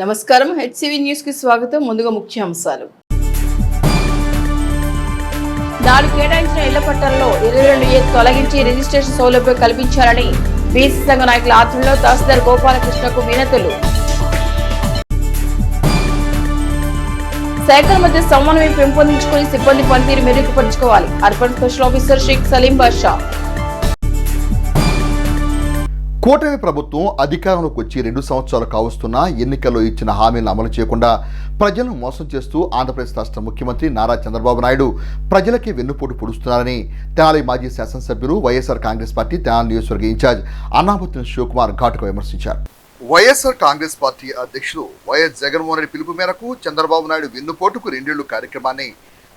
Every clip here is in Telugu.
నమస్కారం. హెచ్సివి న్యూస్ కి స్వాగతం. ముందుగా ముఖ్యాంశాలు. 4 కేటాయించిన ఇళ్ల పట్టాలలో 22A తొలగించి రిజిస్ట్రేషన్ సౌలభ్యం కల్పించాలని బీసీ సంఘ నాయకుల ఆధ్వర్యంలో తహసీల్దార్ గోపాలకృష్ణకు వినతులు. శాఖల మధ్య సమన్వయం పెంపొందించుకుని సిబ్బంది పనితీరు మెరుగుపరుచుకోవాలి. Urban special officer Sheikh Saleem Basha. కూటమి ప్రభుత్వం అధికారంలోకి వచ్చి 2 సంవత్సరాలు కావస్తున్నా ఎన్నికల్లో ఇచ్చిన హామీలను అమలు చేయకుండా ప్రజలను మోసం చేస్తూ ఆంధ్రప్రదేశ్ రాష్ట్ర ముఖ్యమంత్రి నారా చంద్రబాబు నాయుడు ప్రజలకి వెన్నుపోటు పొడుస్తున్నారని తెనాలి మాజీ శాసనసభ్యులు వైఎస్ఆర్ కాంగ్రెస్ పార్టీ తెనాలి నియోజకవర్గ ఇన్ఛార్జ్ అన్నాబత్తుని శివకుమార్ ఘాటుగా విమర్శించారు. వైఎస్ఆర్ కాంగ్రెస్ పార్టీ అధ్యక్షులు వైఎస్ జగన్మోహన్ రెడ్డి పిలుపు మేరకు చంద్రబాబు నాయుడు వెన్నుపోటుకు 2 ఏళ్లు కార్యక్రమాన్ని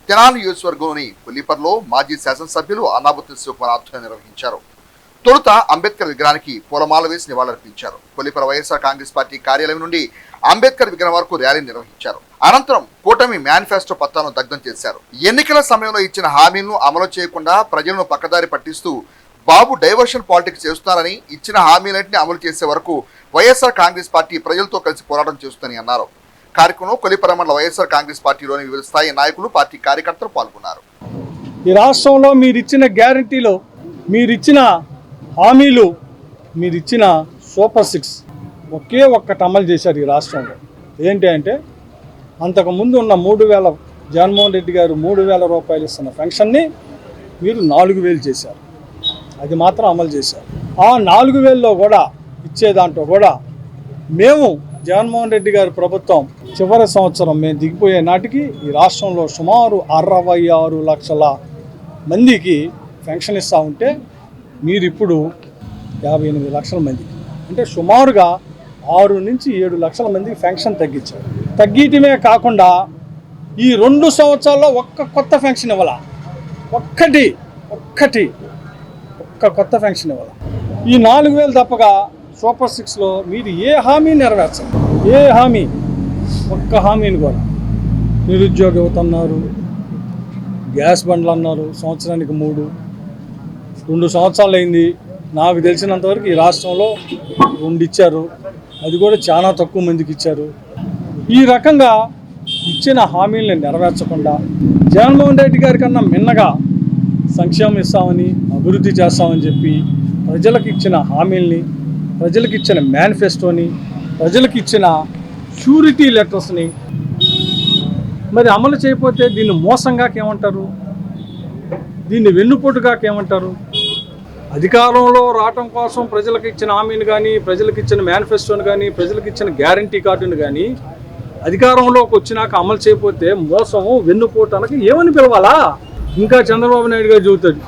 తెనాలి నియోజకవర్గంలోని కొల్లిపర్లో మాజీ శాసనసభ్యులు అన్నాబత్తుని శివకుమార్ ఆధ్వర్యంలో నిర్వహించారు. తొలుత అంబేద్కర్ విగ్రహానికి పూలమాల వేసి నివాళులర్పించారు. కొల్లిపర వైఎస్ఆర్ కాంగ్రెస్ పార్టీ కార్యాలయం నుండి అంబేద్కర్ విగ్రహం వరకు ర్యాలీ నిర్వహించారు. అనంతరం కూటమి మేనిఫెస్టో పత్రాలను దగ్ధం చేశారు. ఎన్నికల సమయంలో ఇచ్చిన హామీలను అమలు చేయకుండా ప్రజలను పక్కదారి పట్టిస్తూ బాబు డైవర్షన్ పాలిటిక్స్ చేస్తున్నారని, ఇచ్చిన హామీలన్నింటినీ అమలు చేసే వరకు వైఎస్ఆర్ కాంగ్రెస్ పార్టీ ప్రజలతో కలిసి పోరాటం చేస్తుందని అన్నారు. కార్యక్రమంలో కొల్లిపర మండల వైఎస్ఆర్ కాంగ్రెస్ పార్టీలోని వివిధ స్థాయి నాయకులు, పార్టీ కార్యకర్తలు పాల్గొన్నారు. ఈ రాష్ట్రంలో మీరిచ్చిన గ్యారంటీలు, మీరిచ్చిన హామీలు, మీరిచ్చిన సూపర్ 6 ఒకే ఒక్కటి అమలు చేశారు ఈ రాష్ట్రంలో. ఏంటి అంటే, అంతకుముందు ఉన్న 3,000 జగన్మోహన్ రెడ్డి గారు 3,000 రూపాయలు ఇస్తున్న పెన్షన్ని మీరు 4,000 చేశారు. అది మాత్రం అమలు చేశారు. ఆ 4,000లో కూడా ఇచ్చే దాంట్లో కూడా మేము జగన్మోహన్ రెడ్డి గారి ప్రభుత్వం చివరి సంవత్సరం మేము దిగిపోయే నాటికి ఈ రాష్ట్రంలో సుమారు 66 లక్షల మందికి పెన్షన్ ఇస్తూ ఉంటే మీరు ఇప్పుడు 58 లక్షల మందికి, అంటే సుమారుగా 6 నుంచి 7 లక్షల మందికి పెన్షన్ తగ్గించారు. తగ్గటమే కాకుండా ఈ 2 సంవత్సరాల్లో ఒక్క కొత్త పెన్షన్ ఇవ్వాల, ఒక్క కొత్త పెన్షన్ ఇవ్వాల. ఈ 4,000 తప్పగా సూపర్ 6లో మీరు ఏ హామీ నెరవేర్చరు, ఏ హామీ, ఒక్క హామీని కూడా. నిరుద్యోగ యువత అన్నారు, గ్యాస్ బండ్లు అన్నారు, సంవత్సరానికి 3. 2 సంవత్సరాలు అయింది. నాకు తెలిసినంతవరకు ఈ రాష్ట్రంలో 2 ఇచ్చారు, అది కూడా చాలా తక్కువ మందికి ఇచ్చారు. ఈ రకంగా ఇచ్చిన హామీలను నెరవేర్చకుండా జగన్మోహన్ రెడ్డి గారి కన్నా మిన్నగా సంక్షేమం ఇస్తామని, అభివృద్ధి చేస్తామని చెప్పి ప్రజలకు ఇచ్చిన హామీల్ని, ప్రజలకు ఇచ్చిన మేనిఫెస్టోని, ప్రజలకు ఇచ్చిన షూరిటీ లెటర్స్ని మరి అమలు చేయకపోతే దీన్ని మోసంగా ఏమంటారు, దీన్ని వెన్నుపోటుగా ఏమంటారు? అధికారంలో రావటం కోసం ప్రజలకు ఇచ్చిన హామీని కానీ, ప్రజలకు ఇచ్చిన మేనిఫెస్టోని కానీ, ప్రజలకు ఇచ్చిన గ్యారంటీ కార్డుని కానీ అధికారంలోకి వచ్చినాక అమలు చేయకపోతే మోసము, వెన్నుపోటు అనక ఏమని పిలవాలా? ఇంకా చంద్రబాబు నాయుడు గారు చెబుతాడు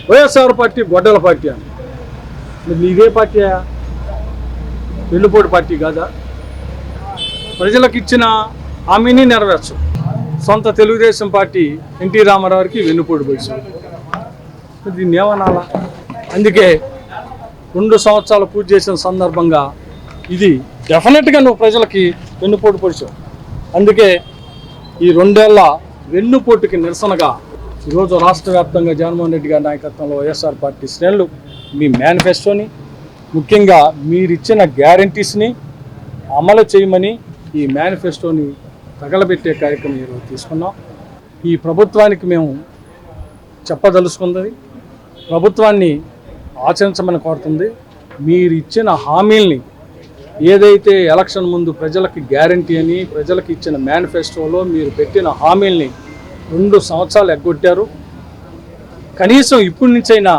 వైఎస్ఆర్ పార్టీ గొడ్డల పార్టీ అని. మరి నీదే పార్టీయా? వెన్నుపోటు పార్టీ కాదా? ప్రజలకు ఇచ్చిన హామీని నెరవేర్చు. సొంత తెలుగుదేశం పార్టీ ఎన్టీ రామారావుకి వెన్నుపోటు పొడిచారు. దీన్ని ఏమనాలా? అందుకే 2 సంవత్సరాలు పూర్తి చేసిన సందర్భంగా ఇది డెఫినెట్గా నువ్వు ప్రజలకి వెన్నుపోటు పొడిచావు. అందుకే ఈ 2 ఏళ్ల వెన్నుపోటుకి నిరసనగా ఈరోజు రాష్ట్ర వ్యాప్తంగా జగన్మోహన్ రెడ్డి గారి నాయకత్వంలో వైఎస్ఆర్ పార్టీ శ్రేణులు మీ మేనిఫెస్టోని, ముఖ్యంగా మీరిచ్చిన గ్యారంటీస్ని అమలు చేయమని ఈ మేనిఫెస్టోని తగలబెట్టే కార్యక్రమం ఈరోజు తీసుకున్నాం. ఈ ప్రభుత్వానికి మేము చెప్పదలుచుకుంది, ప్రభుత్వాన్ని ఆచరించమని కోరుతుంది. మీరు ఇచ్చిన హామీల్ని, ఏదైతే ఎలక్షన్ ముందు ప్రజలకి గ్యారంటీ అని ప్రజలకు ఇచ్చిన మేనిఫెస్టోలో మీరు పెట్టిన హామీల్ని 2 సంవత్సరాలు ఎగ్గొట్టారు. కనీసం ఇప్పటి నుంచైనా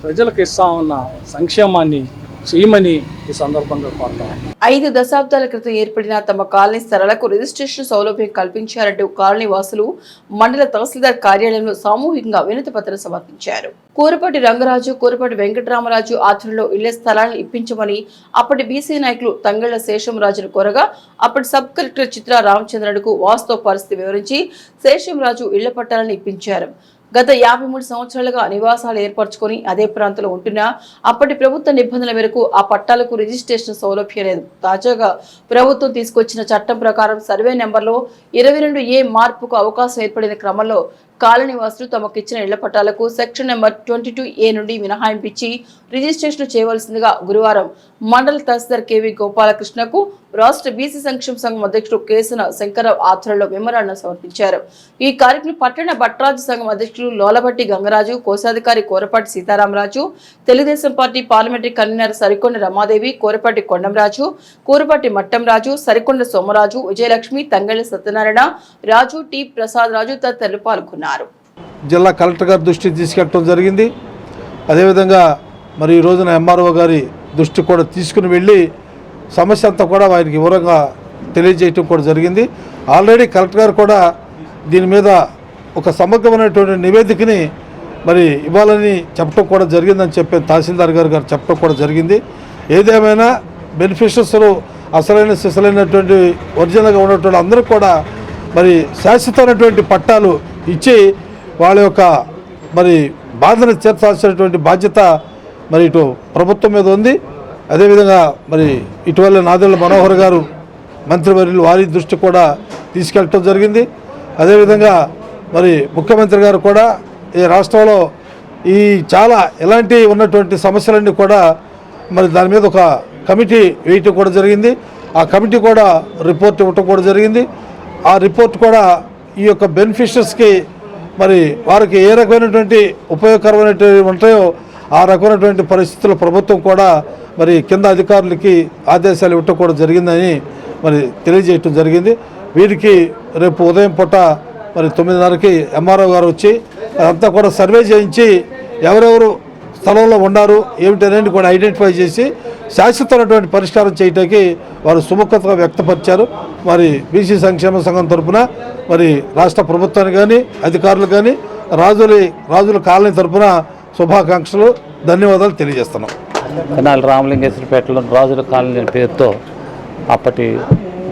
ప్రజలకు ఇస్తామన్న సంక్షేమాన్ని చేయమని ఈ సందర్భంగా కోరుతాం. 5 దశాబ్దాల క్రితం ఏర్పడిన తమ కాలనీ స్థలాలకు రిజిస్ట్రేషన్ సౌలభ్యం కల్పించారంటూ కాలనీ వాసులు మండల తహసీల్దార్ కార్యాలయంలో సామూహికంగా వినతి పత్రం సమర్పించారు. కూరపాటి రంగరాజు, కూరపాటి వెంకటరామరాజు ఆధ్వర్యంలో ఇళ్ల స్థలాలను ఇప్పించమని అప్పటి బీసీ నాయకులు తంగళ్ల శేషంరాజును కోరగా అప్పటి సబ్ కలెక్టర్ చిత్రా రామచంద్రుడుకు వాస్తవ పరిస్థితి వివరించి శేషంరాజు ఇళ్ల పట్టాలను ఇప్పించారు. గత 53 సంవత్సరాలుగా నివాసాలు ఏర్పరచుకొని అదే ప్రాంతంలో ఉంటున్నా అప్పటి ప్రభుత్వ నిబంధనల మేరకు ఆ పట్టాలకు రిజిస్ట్రేషన్ సౌలభ్యం లేదు. తాజాగా ప్రభుత్వం తీసుకొచ్చిన చట్టం ప్రకారం సర్వే నెంబర్లో 22A మార్పుకు అవకాశం ఏర్పడిన క్రమంలో కాలనీ వాసులు తమకిచ్చిన ఇళ్ల పట్టాలకు సెక్షన్ నెంబర్ 22A నుండి మినహాయింపు ఇచ్చి రిజిస్ట్రేషన్ చేయవలసిందిగా గురువారం మండల తహసీల్దార్ కేవీ గోపాలకృష్ణకు రాష్ట్ర బీసీ సంక్షేమ సంఘం అధ్యక్షుడు కేసన శంకరరావు ఆధ్వర్యంలో మెమోరాండం సమర్పించారు. ఈ కార్యక్రమం పట్టణ భట్రాజు సంఘం అధ్యక్షుడు లోలబట్టి గంగరాజు, కోశాధికారి Korapati Sitaramaraju, Telugu Desam party parliamentary convener Sarikonda Ramadevi, Korapati Kondamraju, Kurapati Mattamraju, Sarikonda Somaraju, Vijayalakshmi, Tangalla Satyanarayana, Raju, T Prasad Raju తదితరులు పాల్గొన్నారు. జిల్లా కలెక్టర్ గారి దృష్టికి తీసుకెళ్ళడం జరిగింది. అదేవిధంగా మరి ఈ రోజున ఎంఆర్ఓ గారి దృష్టికి కూడా తీసుకుని వెళ్ళి సమస్య అంతా కూడా వారికి వివరంగా తెలియజేయటం కూడా జరిగింది. ఆల్రెడీ కలెక్టర్ గారు కూడా దీని మీద ఒక సమగ్రమైనటువంటి నివేదికని మరి ఇవ్వాలని చెప్పడం కూడా జరిగిందని చెప్పి తహసీల్దార్ గారు చెప్పడం కూడా జరిగింది. ఏదేమైనా బెనిఫిషరీస్లు అసలైనటువంటి ఒరిజినల్గా ఉన్నటువంటి అందరూ కూడా మరి శాశ్వతమైనటువంటి పట్టాలు ఇచ్చి వాళ్ళ యొక్క మరి బాధను తీర్చాల్సినటువంటి బాధ్యత మరి ఇటు ప్రభుత్వం మీద ఉంది. అదేవిధంగా మరి ఇటీవల నాదెళ్ల మనోహర్ గారు మంత్రివర్యులు వారి దృష్టి కూడా తీసుకెళ్ళటం జరిగింది. అదేవిధంగా మరి ముఖ్యమంత్రి గారు కూడా ఈ రాష్ట్రంలో ఈ చాలా ఇలాంటి ఉన్నటువంటి సమస్యలన్నీ కూడా మరి దాని మీద ఒక కమిటీ వేయటం కూడా జరిగింది. ఆ కమిటీ కూడా రిపోర్ట్ ఇవ్వటం కూడా జరిగింది. ఆ రిపోర్ట్ కూడా ఈ యొక్క బెనిఫిషరీస్కి మరి వారికి ఏ రకమైనటువంటి ఉపయోగకరమైనటువంటి ఉంటాయో ఆ రకమైనటువంటి పరిస్థితుల్లో ప్రభుత్వం కూడా మరి కింద అధికారులకి ఆదేశాలు ఇవ్వటం కూడా జరిగిందని మరి తెలియజేయటం జరిగింది. వీరికి రేపు ఉదయం పూట మరి 9:30కి ఎంఆర్ఓ గారు వచ్చి అదంతా కూడా సర్వే చేయించి ఎవరెవరు స్థలంలో ఉన్నారు ఏమిటనేది కూడా ఐడెంటిఫై చేసి శాశ్వతమైనటువంటి పరిష్కారం చేయటానికి వారు సుముఖతగా వ్యక్తపరిచారు. మరి బీసీ సంక్షేమ సంఘం తరఫున మరి రాష్ట్ర ప్రభుత్వానికి కానీ అధికారులు కానీ రాజుల కాలనీ తరఫున శుభాకాంక్షలు, ధన్యవాదాలు తెలియజేస్తున్నాం. తెనాలి రామలింగేశ్వరపేటలో రాజుల కాలనీ పేరుతో అప్పటి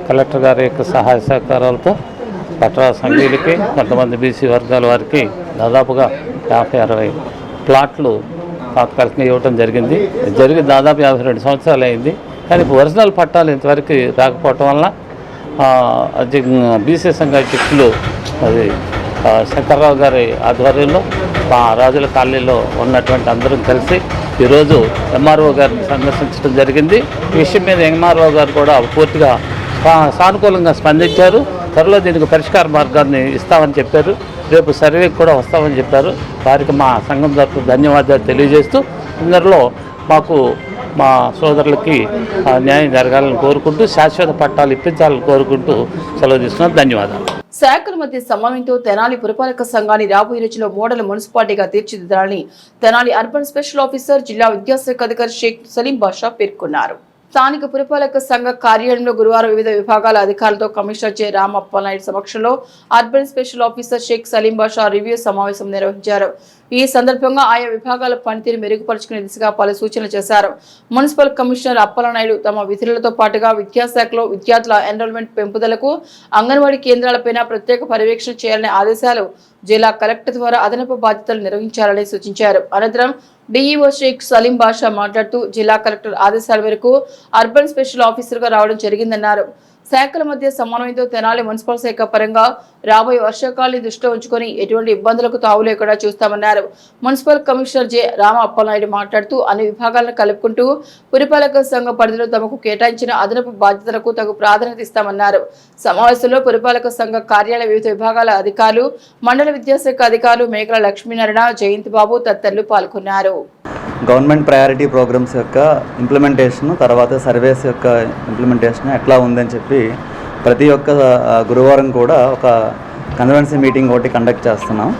కలెక్టర్ గారి యొక్క సహాయ సహకారాలతో పట్టణ సంఘీయులకి కొంతమంది బీసీ వర్గాల వారికి దాదాపుగా 50-60 ప్లాట్లు తాత్కాలికంగా ఇవ్వడం జరిగింది. దాదాపు 52 సంవత్సరాలు అయింది. కానీ ఒరిజినల్ పట్టాలు ఇంతవరకు రాకపోవటం వల్ల బీసీ సంఘ అధ్యక్షులు అది శంకర్రావు గారి ఆధ్వర్యంలో మా రాజుల కాలనీలో ఉన్నటువంటి అందరం కలిసి ఈరోజు ఎంఆర్ఓ గారిని సందర్శించడం జరిగింది. ఈ విషయం మీద ఎంఆర్ఓ గారు కూడా పూర్తిగా సానుకూలంగా స్పందించారు. త్వరలో దీనికి పరిష్కార మార్గాన్ని ఇస్తామని చెప్పారు. రేపు సర్వేకి కూడా వస్తామని చెప్పారు. వారికి మా సంఘం తరఫున ధన్యవాదాలు తెలియజేస్తూ ఇందరిలో మాకు మా సోదరులకి న్యాయం జరగాలని కోరుకుంటూ శాశ్వత పట్టాలు ఇప్పించాలని కోరుకుంటూ సెలవు తీసుకున్నాను. ధన్యవాదాలు. శాఖల మధ్య సమన్వయంతో తెనాలి పురపాలక సంఘాన్ని రాబోయే రోజుల్లో మోడల్ మున్సిపాలిటీగా తీర్చిదిద్దాలని తెనాలి అర్బన్ స్పెషల్ ఆఫీసర్ జిల్లా విద్యాశాఖ అధికారి షేక్ సలీం బాషా పేర్కొన్నారు. స్థానిక పురపాలక సంఘ కార్యాలయంలో గురువారం వివిధ విభాగాల అధికారులతో కమిషనర్ జె రామప్పలనాయుడు సమక్షంలో urban special officer Sheikh Saleem Basha review సమావేశం నిర్వహించారు. ఈ సందర్భంగా ఆయా విభాగాల పనితీరు మెరుగుపరుచుకునే దిశగా పలు సూచనలు చేశారు. మున్సిపల్ కమిషనర్ అప్పలనాయుడు తమ విధులతో పాటుగా విద్యాశాఖలో విద్యార్థుల ఎన్రోల్మెంట్ పెంపుదలకు అంగన్వాడీ కేంద్రాలపైన ప్రత్యేక పర్యవేక్షణ చేయాలనే ఆదేశాలు జిల్లా కలెక్టర్ ద్వారా అదనపు బాధ్యతలు నిర్వహించాలని సూచించారు. అనంతరం డిఈఓ షేక్ సలీం బాషా మాట్లాడుతూ జిల్లా కలెక్టర్ ఆదేశాల మేరకు అర్బన్ స్పెషల్ ఆఫీసర్గా రావడం జరిగిందన్నారు. శాఖల మధ్య సమన్వయంతో తెనాలి మున్సిపల్ శాఖ పరంగా రాబోయే వర్షాకాలాన్ని దృష్టిలో ఉంచుకొని ఎటువంటి ఇబ్బందులకు తావు లేకుండా చూస్తామన్నారు. Municipal commissioner J Rama Appalanaidu మాట్లాడుతూ అన్ని విభాగాలను కలుపుకుంటూ పురపాలక సంఘ పరిధిలో తమకు కేటాయించిన అదనపు బాధ్యతలకు తగు ప్రాధాన్యత ఇస్తామన్నారు. సమావేశంలో పురపాలక సంఘ కార్యాలయ వివిధ విభాగాల అధికారులు, మండల విద్యాశాఖ అధికారులు మేకల లక్ష్మీనారాయణ, జయంతి బాబు తదితరులు పాల్గొన్నారు. గవర్నమెంట్ ప్రయారిటీ ప్రోగ్రామ్స్ యొక్క ఇంప్లిమెంటేషన్, తర్వాత సర్వేస్ యొక్క ఇంప్లిమెంటేషన్ ఎట్లా ఉందని చెప్పి ప్రతి ఒక్క గురువారం కూడా ఒక కన్వెన్సీ మీటింగ్ ఒకటి కండక్ట్ చేస్తున్నాం.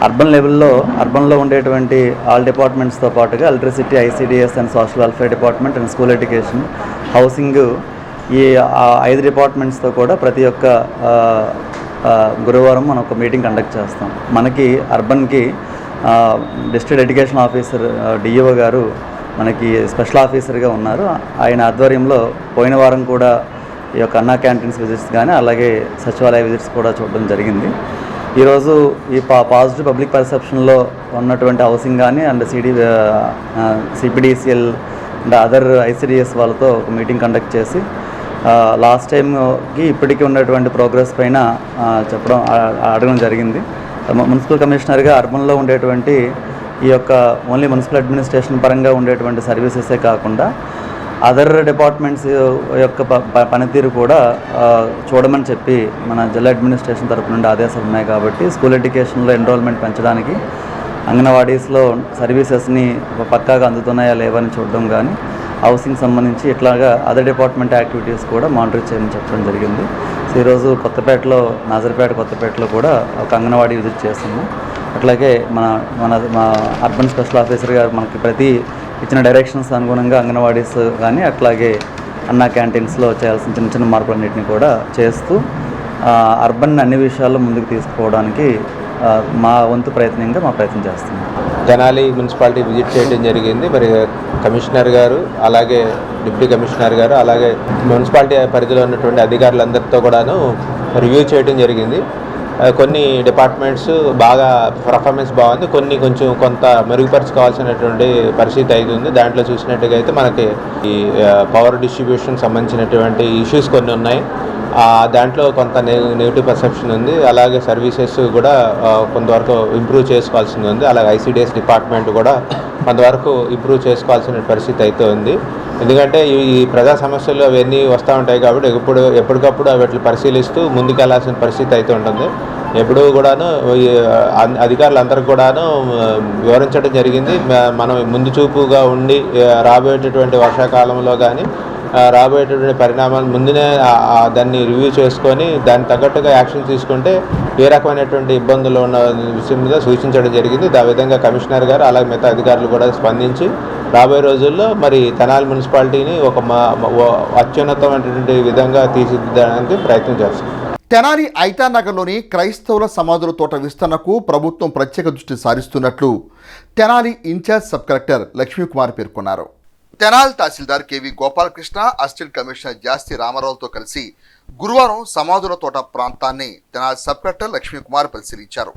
అర్బన్ లెవెల్లో అర్బన్లో ఉండేటువంటి ఆల్ డిపార్ట్మెంట్స్తో పాటుగా electricity, ICDS and social welfare department and school education, housing, ఈ 5 డిపార్ట్మెంట్స్తో కూడా ప్రతి ఒక్క గురువారం మనం ఒక మీటింగ్ కండక్ట్ చేస్తాం. మనకి అర్బన్కి డిస్ట్రిక్ట్ ఎడ్యుకేషన్ ఆఫీసర్ డిఈఓ గారు మనకి స్పెషల్ ఆఫీసర్గా ఉన్నారు. ఆయన ఆధ్వర్యంలో పోయిన వారం కూడా ఈ యొక్క అన్నా క్యాంటీన్స్ విజిట్స్ కానీ అలాగే సచివాలయ విజిట్స్ కూడా చూడడం జరిగింది. ఈరోజు ఈ పాజిటివ్ పబ్లిక్ పర్సెప్షన్లో ఉన్నటువంటి హౌసింగ్ కానీ and CPDCL and other ICDS వాళ్ళతో ఒక మీటింగ్ కండక్ట్ చేసి లాస్ట్ టైంకి ఇప్పటికీ ఉన్నటువంటి ప్రోగ్రెస్ పైన చెప్పడం అడగడం జరిగింది. మున్సిపల్ కమిషనర్గా అర్బన్లో ఉండేటువంటి ఈ యొక్క ఓన్లీ మున్సిపల్ అడ్మినిస్ట్రేషన్ పరంగా ఉండేటువంటి సర్వీసెసే కాకుండా అదర్ డిపార్ట్మెంట్స్ యొక్క పనితీరు కూడా చూడమని చెప్పి మన జిల్లా అడ్మినిస్ట్రేషన్ తరపు నుండి ఆదేశాలు ఉన్నాయి. కాబట్టి స్కూల్ ఎడ్యుకేషన్లో ఎన్రోల్మెంట్ పెంచడానికి అంగన్వాడీస్లో సర్వీసెస్ని పక్కాగా అందుతున్నాయా లేవని చూడడం కానీ, హౌసింగ్ సంబంధించి ఇట్లాగా అదర్ డిపార్ట్మెంట్ యాక్టివిటీస్ కూడా మానిటర్ చేయమని చెప్పడం జరిగింది. సో ఈరోజు కొత్తపేటలో, నాజర్పేట కొత్తపేటలో కూడా ఒక అంగన్వాడీ విజిట్ చేస్తున్నాం. అట్లాగే మా అర్బన్ స్పెషల్ ఆఫీసర్ గారు మనకి ప్రతి ఇచ్చిన డైరెక్షన్స్ అనుగుణంగా అంగన్వాడీస్ కానీ అట్లాగే అన్నా క్యాంటీన్స్లో చేయాల్సిన చిన్న చిన్న మార్పులన్నింటినీ కూడా చేస్తూ అర్బన్ అన్ని విషయాల్లో ముందుకు తీసుకుపోవడానికి మా వంతు ప్రయత్నంగా మా ప్రయత్నం చేస్తున్నాం. తెనాలి మున్సిపాలిటీ విజిట్ చేయడం జరిగింది. మరి కమిషనర్ గారు, అలాగే డిప్యూటీ కమిషనర్ గారు, అలాగే మున్సిపాలిటీ పరిధిలో ఉన్నటువంటి అధికారులందరితో కూడాను రివ్యూ చేయడం జరిగింది. కొన్ని డిపార్ట్మెంట్స్ బాగా పర్ఫార్మెన్స్ బాగుంది, కొంత మెరుగుపరచుకోవాల్సినటువంటి పరిస్థితి అవుతుంది. దాంట్లో చూసినట్టుగా అయితే మనకి ఈ పవర్ డిస్ట్రిబ్యూషన్ సంబంధించినటువంటి ఇష్యూస్ కొన్ని ఉన్నాయి. దాంట్లో కొంత నెగిటివ్ పర్సెప్షన్ ఉంది. అలాగే సర్వీసెస్ కూడా కొంతవరకు ఇంప్రూవ్ చేసుకోవాల్సింది ఉంది. అలాగే ఐసిడిఎస్ డిపార్ట్మెంట్ కూడా కొంతవరకు ఇంప్రూవ్ చేసుకోవాల్సిన పరిస్థితి అయితే ఉంది. ఎందుకంటే ఈ ప్రజా సమస్యలు అవన్నీ వస్తూ ఉంటాయి కాబట్టి ఎప్పటికప్పుడు వాటిని పరిశీలిస్తూ ముందుకెళ్లాల్సిన పరిస్థితి అయితే ఉంటుంది. ఎప్పుడూ కూడాను అధికారులందరికీ కూడాను వివరించడం జరిగింది. మనం ముందు చూపుగా ఉండి రాబోయేటటువంటి వర్షాకాలంలో కానీ రాబోయేటటువంటి పరిణామాలు ముందునే దాన్ని రివ్యూ చేసుకొని దానికి తగ్గట్టుగా యాక్షన్ తీసుకుంటే ఏ రకమైనటువంటి ఇబ్బందులు ఉన్న విషయం మీద సూచించడం జరిగింది. ఆ విధంగా కమిషనర్ గారు అలాగే మిగతా అధికారులు కూడా స్పందించి రాబోయే రోజుల్లో మరి తెనాలి మున్సిపాలిటీని ఒక అత్యున్నతమైనటువంటి విధంగా తీర్చిదిద్దడానికి ప్రయత్నం చేస్తాం. తెనాలి ఐతానగర్లోని క్రైస్తవుల సమాధుల తోట విస్తరణకు ప్రభుత్వం ప్రత్యేక దృష్టి సారిస్తున్నట్లు Tenali in-charge sub collector Lakshmikumar పేర్కొన్నారు. Tenali tahsildar KV Gopalakrishna, assistant commissioner Jasti రామారావుతో కలిసి గురువారం సమాధుల తోట ప్రాంతాన్ని తెనాలి సబ్ కలెక్టర్ లక్ష్మీకుమార్ పరిశీలించారు.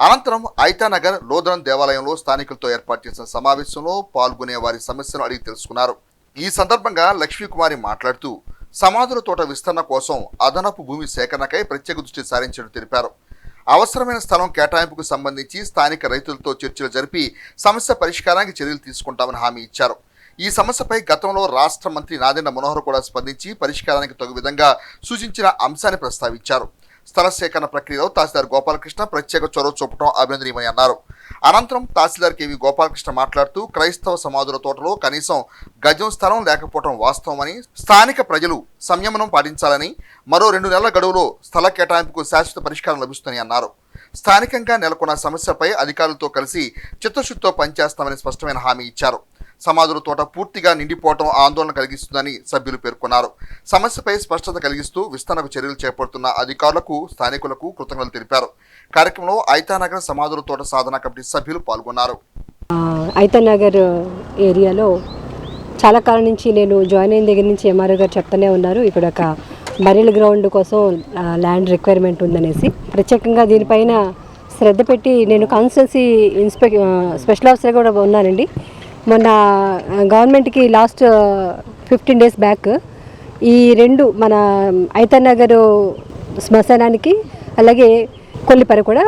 అనంతరం ఐతానగర్ లోదరం దేవాలయంలో స్థానికులతో ఏర్పాటు చేసిన సమావేశంలో పాల్గొనే వారి సమస్యలను అడిగి తెలుసుకున్నారు. ఈ సందర్భంగా లక్ష్మీకుమారి మాట్లాడుతూ సమాధుల తోట విస్తరణ కోసం అదనపు భూమి సేకరణకై ప్రత్యేక దృష్టి సారించినట్టు తెలిపారు. అవసరమైన స్థలం కేటాయింపుకు సంబంధించి స్థానిక రైతులతో చర్చలు జరిపి సమస్య పరిష్కారానికి చర్యలు తీసుకుంటామని హామీ ఇచ్చారు. ఈ సమస్యపై గతంలో రాష్ట్ర మంత్రి నాదెండ్ల మనోహర్ కూడా స్పందించి పరిష్కారానికి తగు విధంగా సూచించిన అంశాన్ని ప్రస్తావించారు. స్థల సేకరణ ప్రక్రియలో తహసీల్దార్ గోపాలకృష్ణ ప్రత్యేక చొరవ చూపడం అభినందనీయమని అన్నారు. అనంతరం తహసీల్దార్ కేవి గోపాలకృష్ణ మాట్లాడుతూ క్రైస్తవ సమాధుల తోటలో కనీసం గజం స్థలం లేకపోవడం వాస్తవమని, స్థానిక ప్రజలు సంయమనం పాటించాలని, మరో 2 నెలల గడువులో స్థల కేటాయింపుకు శాశ్వత పరిష్కారం లభిస్తుందని అన్నారు. స్థానికంగా నెలకొన్న సమస్యపై అధికారులతో కలిసి చిత్తశుద్ధితో పనిచేస్తామని స్పష్టమైన హామీ ఇచ్చారు. సమాధుల తోట పూర్తిగా నిండిపోవడం ఆందోళన కలిగిస్తుందని సభ్యులు పేర్కొన్నారు. సమస్యపై స్పష్టత కలిగిస్తూ విస్తరణకు చర్యలు చేపడుతున్న అధికారులకు, స్థానికులకు కృతజ్ఞతలు తెలిపారు. కార్యక్రమంలో ఐతానగర్ సమాధుల తోట సాధన కమిటీ సభ్యులు పాల్గొన్నారు. ఐతానగర్ ఏరియాలో చాలా కాలం నుంచి నేను జాయిన్ అయిన దగ్గర నుంచి ఎంఆర్ఓ గారు చెప్తూనే ఉన్నారు, ఇక్కడ ఒక బరీల్ గ్రౌండ్ కోసం ల్యాండ్ రిక్వైర్మెంట్ ఉందనేసి. ప్రత్యేకంగా దీనిపైన శ్రద్ధ పెట్టి నేను కాన్స్టిట్యున్సీ స్పెషల్ ఆఫీసర్ కూడా ఉన్నానండి. మొన్న గవర్నమెంట్కి లాస్ట్ 15 days బ్యాక్ ఈ 2 మన ఐతానగర్ శ్మశానానికి అలాగే కొల్లిపర కూడా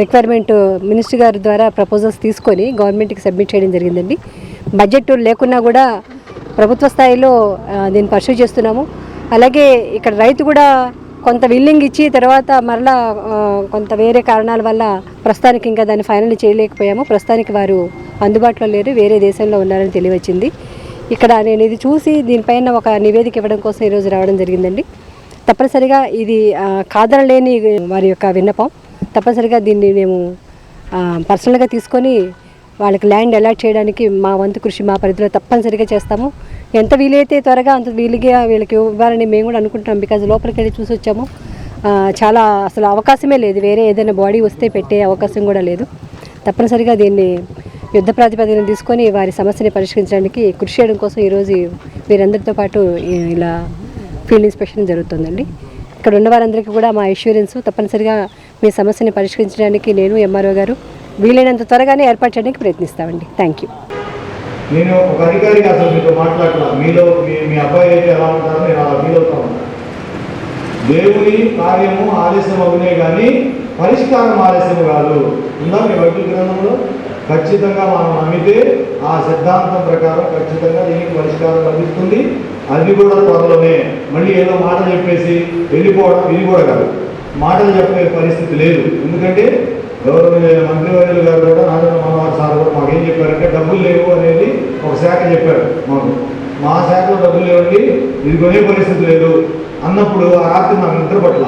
రిక్వైర్మెంట్ మినిస్టర్ గారి ద్వారా ప్రపోజల్స్ తీసుకొని గవర్నమెంట్కి సబ్మిట్ చేయడం జరిగిందండి. బడ్జెట్ లేకున్నా కూడా ప్రభుత్వ స్థాయిలో దీన్ని పర్సూ చేస్తున్నాము. అలాగే ఇక్కడ రైతు కూడా కొంత విల్లింగ్ ఇచ్చి తర్వాత మరలా కొంత వేరే కారణాల వల్ల ప్రస్తుతానికి ఇంకా దాన్ని ఫైనల్ చేయలేకపోయాము. ప్రస్తుతానికి వారు అందుబాటులో లేరు, వేరే దేశంలో ఉన్నారని తెలియవచ్చింది. ఇక్కడ నేను ఇది చూసి దీనిపైన ఒక నివేదిక ఇవ్వడం కోసం ఈరోజు రావడం జరిగిందండి. తప్పనిసరిగా ఇది కాదనలేని వారి యొక్క విన్నపం. తప్పనిసరిగా దీన్ని మేము పర్సనల్గా తీసుకొని వాళ్ళకి ల్యాండ్ అలాట్ చేయడానికి మా వంతు కృషి మా పరిధిలో తప్పనిసరిగా చేస్తాము. ఎంత వీలైతే త్వరగా అంత వీలుగా వీళ్ళకి ఇవ్వాలని మేము కూడా అనుకుంటున్నాం. బికాజ్ లోపలికి వెళ్ళి చూసి వచ్చాము, చాలా అసలు అవకాశమే లేదు, వేరే ఏదైనా బాడీ వస్తే పెట్టే అవకాశం కూడా లేదు. తప్పనిసరిగా దీన్ని యుద్ధ ప్రాతిపదికన తీసుకొని వారి సమస్యని పరిష్కరించడానికి కృషి చేయడం కోసం ఈరోజు వీరందరితో పాటు ఇలా ఫీల్డ్ ఇన్స్పెక్షన్ జరుగుతుందండి. ఇక్కడ ఉన్న వారందరికీ కూడా మా ఇన్సూరెన్స్ తప్పనిసరిగా మీ సమస్యని పరిష్కరించడానికి నేను ఎంఆర్ఓ గారు వీలైనంత త్వరగానే ఏర్పాటు చేయడానికి ప్రయత్నిస్తామండి. Thank you. నేను ఒక అధికారిగా అసలు మీతో మాట్లాడుతున్నా, మీలో మీ అబ్బాయి అయితే ఎలా ఉంటారో నేను అలా ఫీల్ అవుతా ఉంటాను. దేవుని కార్యము ఆలస్యం అవునే కానీ పరిష్కారం ఆలస్యం కాదు. ఉందా మీ బైబిల్ గ్రంథంలో? ఖచ్చితంగా మనం నమ్మితే ఆ సిద్ధాంతం ప్రకారం ఖచ్చితంగా దీనికి పరిష్కారం లభిస్తుంది. అది కూడా త్వరలోనే. మళ్ళీ ఏదో మాట చెప్పేసి వెళ్ళిపోవడం ఇది కూడా కాదు. మాటలు చెప్పే పరిస్థితి లేదు. ఎందుకంటే గౌరవనీయ మంత్రివర్యులు గారు కూడా నారాయణ మనోహర్ సార్ కూడా మాకు ఏం చెప్పారంటే డబ్బులు లేవు అనేది ఒక శాఖ చెప్పారు మాకు. మా శాఖలో డబ్బులు లేవండి, ఇది కొనే పరిస్థితి లేదు అన్నప్పుడు ఆ రాత్రి నాకు నిద్ర పట్ల.